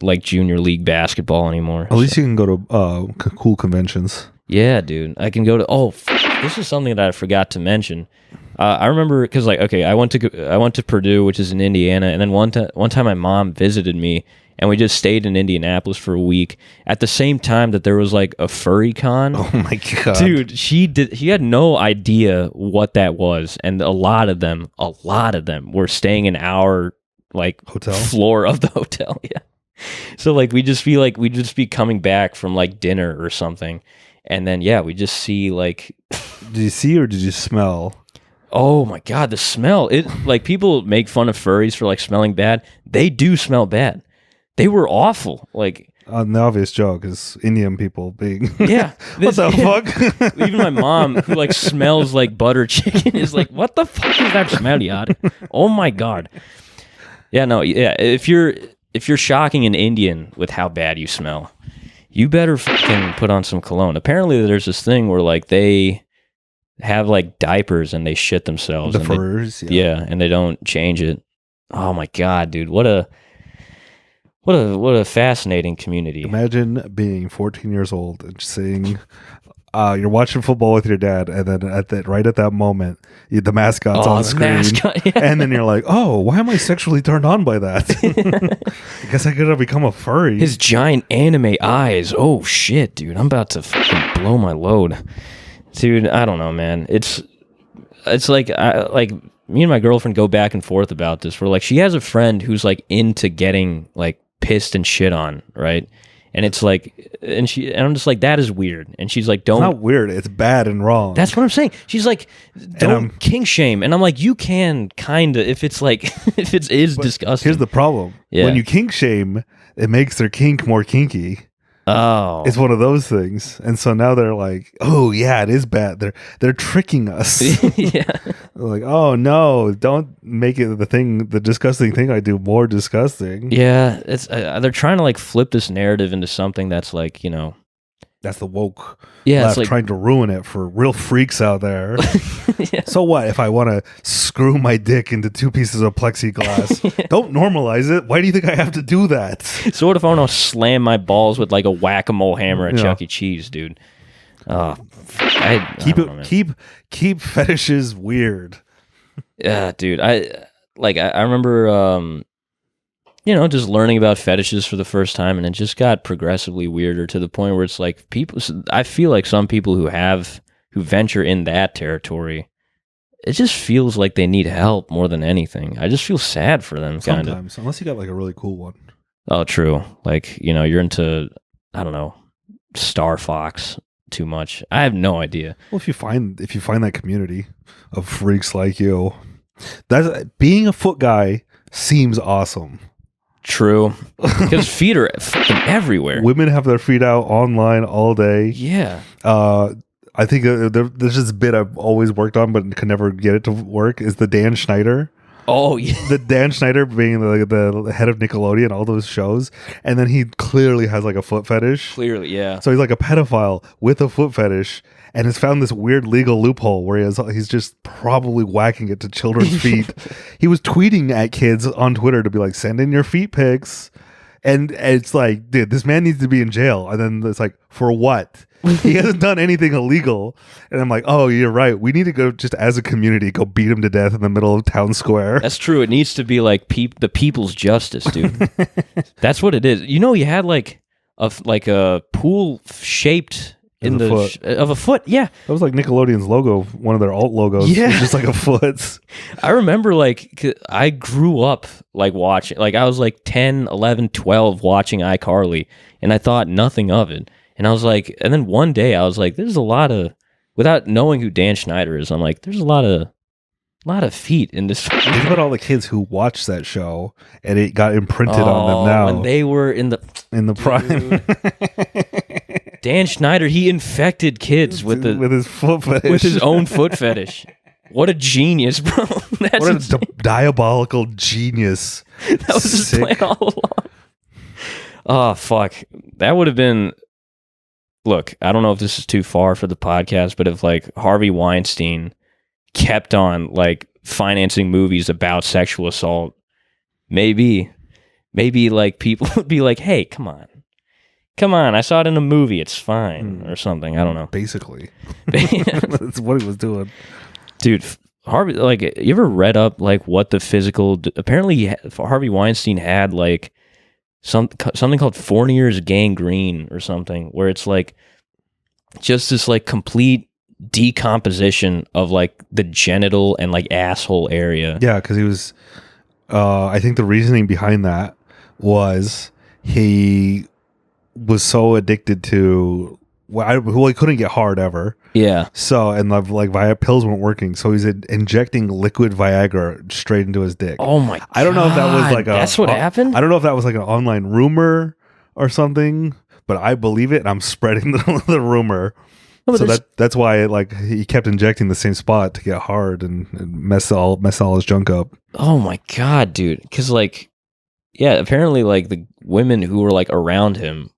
like junior league basketball anymore. At least you can go to cool conventions. Yeah, dude. I can go to. This is something that I forgot to mention. I remember because I went to Purdue, which is in Indiana, and then one time my mom visited me, and we just stayed in Indianapolis for a week. At the same time that there was like a furry con. Oh my god, dude! She had no idea what that was, and a lot of them were staying in our like hotel floor of the hotel. Yeah. So like we'd just be coming back from like dinner or something, and then we just see like. Did you see or did you smell? Oh my god, the smell! It like people make fun of furries for like smelling bad. They do smell bad. They were awful. Like the obvious joke is Indian people being what the fuck? Even my mom, who like smells like butter chicken, is like, what the fuck is that smell, yad? Oh my god. Yeah, no, yeah. If you're shocking an Indian with how bad you smell, you better fucking put on some cologne. Apparently, there's this thing where like they have like diapers and they shit themselves. The furs, and they don't change it. Oh my god, dude, what a fascinating community. Imagine being 14 years old and seeing you're watching football with your dad, and then right at that moment, the mascot's on the screen, and then you're like, "Oh, why am I sexually turned on by that?" I guess I could have become a furry. His giant anime eyes. Oh shit, dude! I'm about to fucking blow my load, dude. I don't know, man. It's like me and my girlfriend go back and forth about this. We're like, she has a friend who's like into getting like pissed and shit on, right? And it's like, and I'm just like, that is weird. And she's like, don't. It's not weird. It's bad and wrong. That's what I'm saying. She's like, don't kink shame. And I'm like, you can kind of, if it's like, if it is disgusting. Here's the problem. Yeah. When you kink shame, it makes their kink more kinky. Oh, it's one of those things. And so now they're like, oh yeah, it is bad. They're tricking us. Yeah. They're like, oh no, don't make it the disgusting thing I do more disgusting. Yeah, it's they're trying to like flip this narrative into something that's like, that's the woke left like, trying to ruin it for real freaks out there. Yeah. So what if I want to screw my dick into 2 pieces of plexiglass? Yeah. Don't normalize it. Why do you think I have to do that? So what if I want to slam my balls with like a whack-a-mole hammer at Chuck E. Cheese, dude? Keep fetishes weird. Yeah, dude. I remember just learning about fetishes for the first time, and it just got progressively weirder to the point where it's like I feel like some people who venture in that territory, it just feels like they need help more than anything. I just feel sad for them, kind of. Sometimes, unless you got like a really cool one. Oh, true. Like, you're into, I don't know, Star Fox too much. I have no idea. Well, if you find that community of freaks like you, being a foot guy seems awesome. True. Because feet are fucking everywhere. Women have their feet out online all day. Yeah. I think there's this bit I've always worked on but could never get it to work is the Dan Schneider. Oh, yeah. The Dan Schneider being the head of Nickelodeon, all those shows. And then he clearly has like a foot fetish. Clearly, yeah. So he's like a pedophile with a foot fetish and has found this weird legal loophole where he's just probably whacking it to children's feet. He was tweeting at kids on Twitter to be like, send in your feet pics. And it's like, dude, this man needs to be in jail. And then it's like, for what? He hasn't done anything illegal. And I'm like, oh, you're right. We need to go just as a community, go beat him to death in the middle of town square. That's true. It needs to be like the people's justice, dude. That's what it is. You had like a pool shaped in of a foot. Yeah. That was like Nickelodeon's logo, one of their alt logos. Yeah. It was just like a foot. I remember I grew up like watching, like I was like 10, 11, 12 watching iCarly and I thought nothing of it. And I was like, and then one day I was like, there's a lot of, without knowing who Dan Schneider is, I'm like, there's a lot of feet in this. Think about all the kids who watched that show and it got imprinted on them now. When they were in the prime. Dan Schneider, he infected kids with his foot fetish. With his own foot fetish. What a genius, bro. What a diabolical genius. That was his plan all along. Oh, fuck. That would have been... Look, I don't know if this is too far for the podcast, but if like Harvey Weinstein kept on like financing movies about sexual assault, maybe like people would be like, hey, come on, I saw it in a movie, it's fine, or something. I don't know. Basically. That's what he was doing. Dude, Harvey, like, you ever read up like what the physical, apparently Harvey Weinstein had like something called Fournier's gangrene or something, where it's like just this like complete decomposition of like the genital and like asshole area. Yeah, because he was I think the reasoning behind that was he was so addicted to he couldn't get hard ever. Yeah. So, and like pills weren't working. So he's injecting liquid Viagra straight into his dick. Oh my God. I don't know if that was like that's what happened? I don't know if that was like an online rumor or something, but I believe it and I'm spreading the rumor. No, so that's why he kept injecting the same spot to get hard and mess all his junk up. Oh my God, dude. Because like, yeah, apparently like the women who were like around him,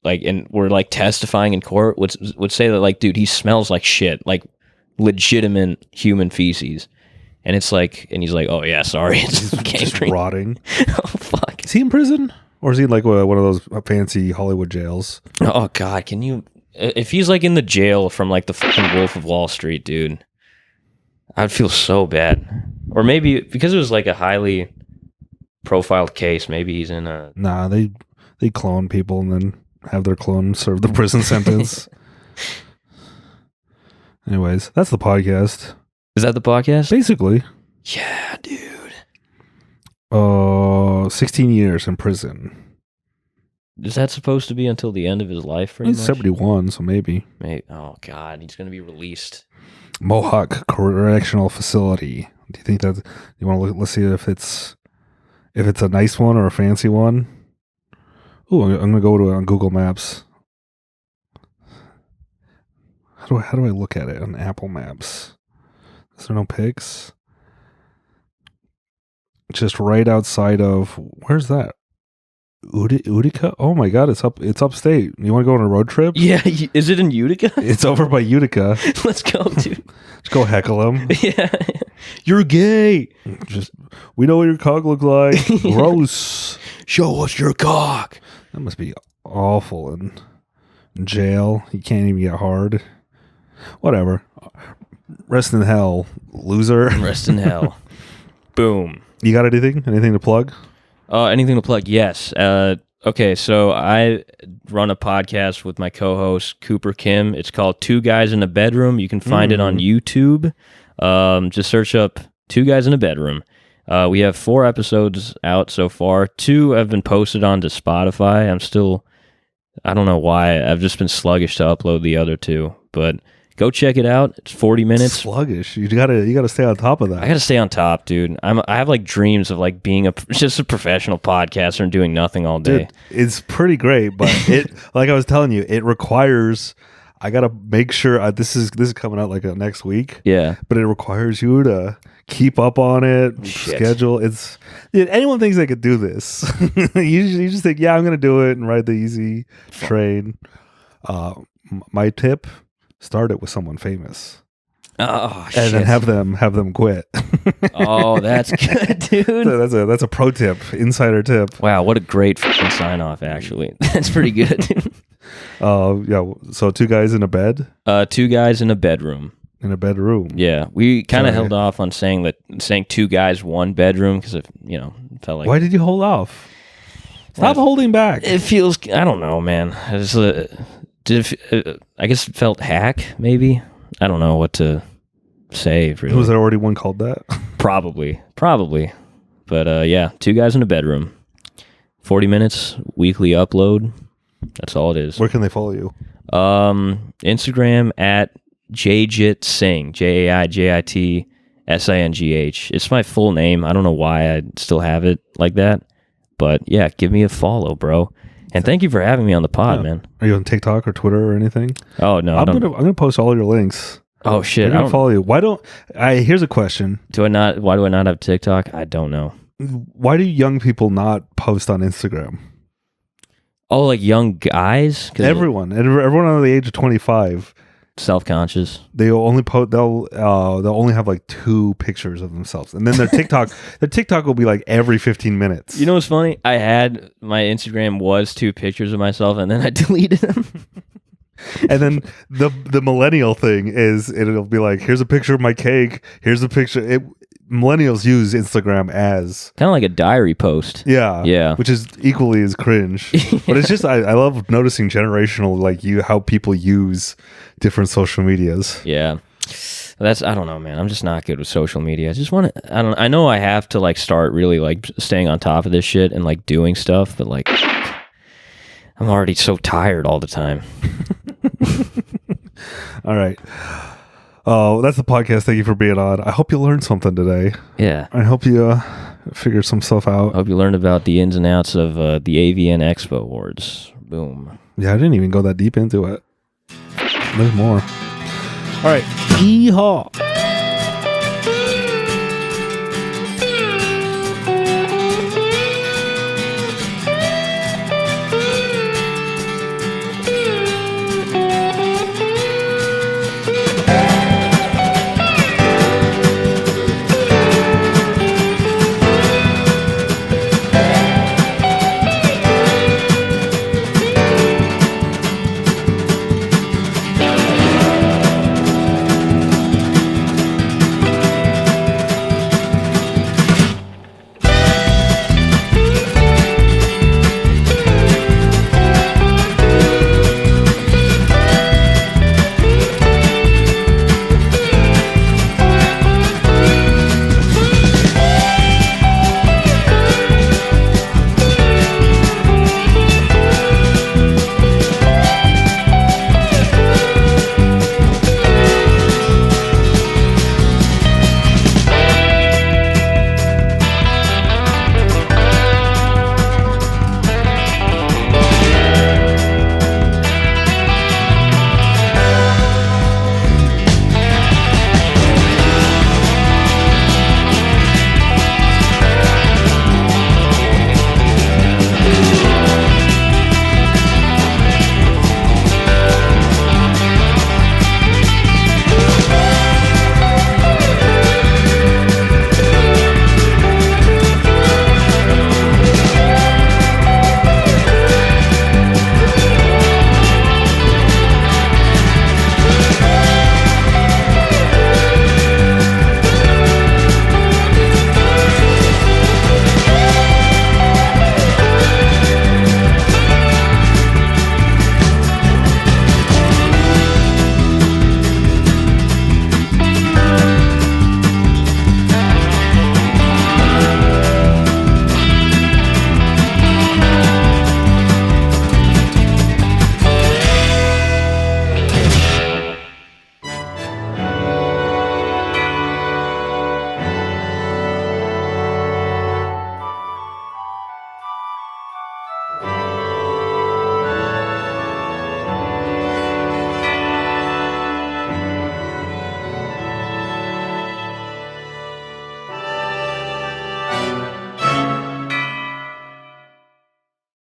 like, and were like testifying in court would say that like, dude, he smells like shit, like legitimate human feces. And it's like, and he's like, oh yeah, sorry, it's just rotting. Oh fuck. Is he in prison? Or is he in like one of those fancy Hollywood jails? Oh God, can you, if he's like in the jail from like the fucking Wolf of Wall Street, dude, I'd feel so bad. Or maybe because it was like a highly profiled case, maybe he's in a... Nah, they clone people and then have their clone serve the prison sentence. Anyways, that's the podcast. Is that the podcast? Basically. Yeah, dude. 16 years in prison. Is that supposed to be until the end of his life? He's 71, so maybe. Oh God, he's gonna be released. Mohawk Correctional Facility. Do you think that you want to look? Let's see if it's a nice one or a fancy one. Ooh, I'm gonna go to it on Google Maps. How do I look at it on Apple Maps? Is there no pics? Just right outside of, where's that? Utica? Oh my God, it's upstate. You want to go on a road trip? Yeah, is it in Utica? It's over by Utica. Let's go, dude. Let's go heckle him. Yeah, you're gay. We know what your cock looks like. Gross. Show us your cock. That must be awful in jail. You can't even get hard. Whatever. Rest in hell, loser. Rest in hell. Boom. You got anything? Anything to plug? Anything to plug? Yes. Okay, so I run a podcast with my co-host Cooper Kim. It's called Two Guys in a Bedroom. You can find it on YouTube. Just search up Two Guys in a Bedroom. We have 4 episodes out so far. 2 have been posted onto Spotify. I don't know why. I've just been sluggish to upload the other 2, but go check it out. It's 40 minutes. Sluggish. You gotta stay on top of that. I gotta stay on top, dude. I have like dreams of like being just a professional podcaster and doing nothing all day. Dude, it's pretty great, but it like I was telling you, it requires. I gotta make sure this is coming out like next week. Yeah, but it requires you to keep up on it, schedule. Anyone thinks they could do this. you just think, yeah, I'm gonna do it and ride the easy train. My tip: start it with someone famous. Oh, and then have them quit. Oh, that's good, dude. So that's a pro tip, insider tip. Wow, what a great fucking sign off. Actually, that's pretty good. Yeah. So 2 guys in a bed. 2 guys in a bedroom. In a bedroom. Yeah, we kind of held off on saying 2 guys, 1 bedroom because it felt like. Why did you hold off? Stop holding back. It feels. I don't know, man. I guess it felt hack. Maybe I don't know what to say. Really. Was there already one called that? Probably. But yeah, 2 guys in a bedroom. 40 minutes weekly upload. That's all it is. Where can they follow you? Instagram at JT Singh, JAIJIT SINGH. It's my full name. I don't know why I still have it like that, but yeah, give me a follow, bro. And thank you for having me on the pod, man. Are you on TikTok or Twitter or anything? Oh no, I'm gonna post all your links. Oh shit, I'm gonna follow you. Why don't I? Here's a question. Why do I not have TikTok? I don't know. Why do young people not post on Instagram? Oh, like young guys? Everyone under the age of 25, self-conscious. They only they'll only have like 2 pictures of themselves, and then their TikTok will be like every 15 minutes. You know what's funny? I had my Instagram was 2 pictures of myself, and then I deleted them. And then the millennial thing is it'll be like, here's a picture of my cake. Here's a picture. Millennials use Instagram as kind of like a diary post. Yeah, which is equally as cringe. But it's just I love noticing generational how people use different social medias. Yeah, I don't know, man. I'm just not good with social media. I just want to. I know I have to start really staying on top of this shit and doing stuff, but I'm already so tired all the time. All right. Oh, that's the podcast. Thank you for being on. I hope you learned something today. Yeah. I hope you figured some stuff out. I hope you learned about the ins and outs of the AVN Expo Awards. Boom. Yeah, I didn't even go that deep into it. There's more. All right. Yeehaw.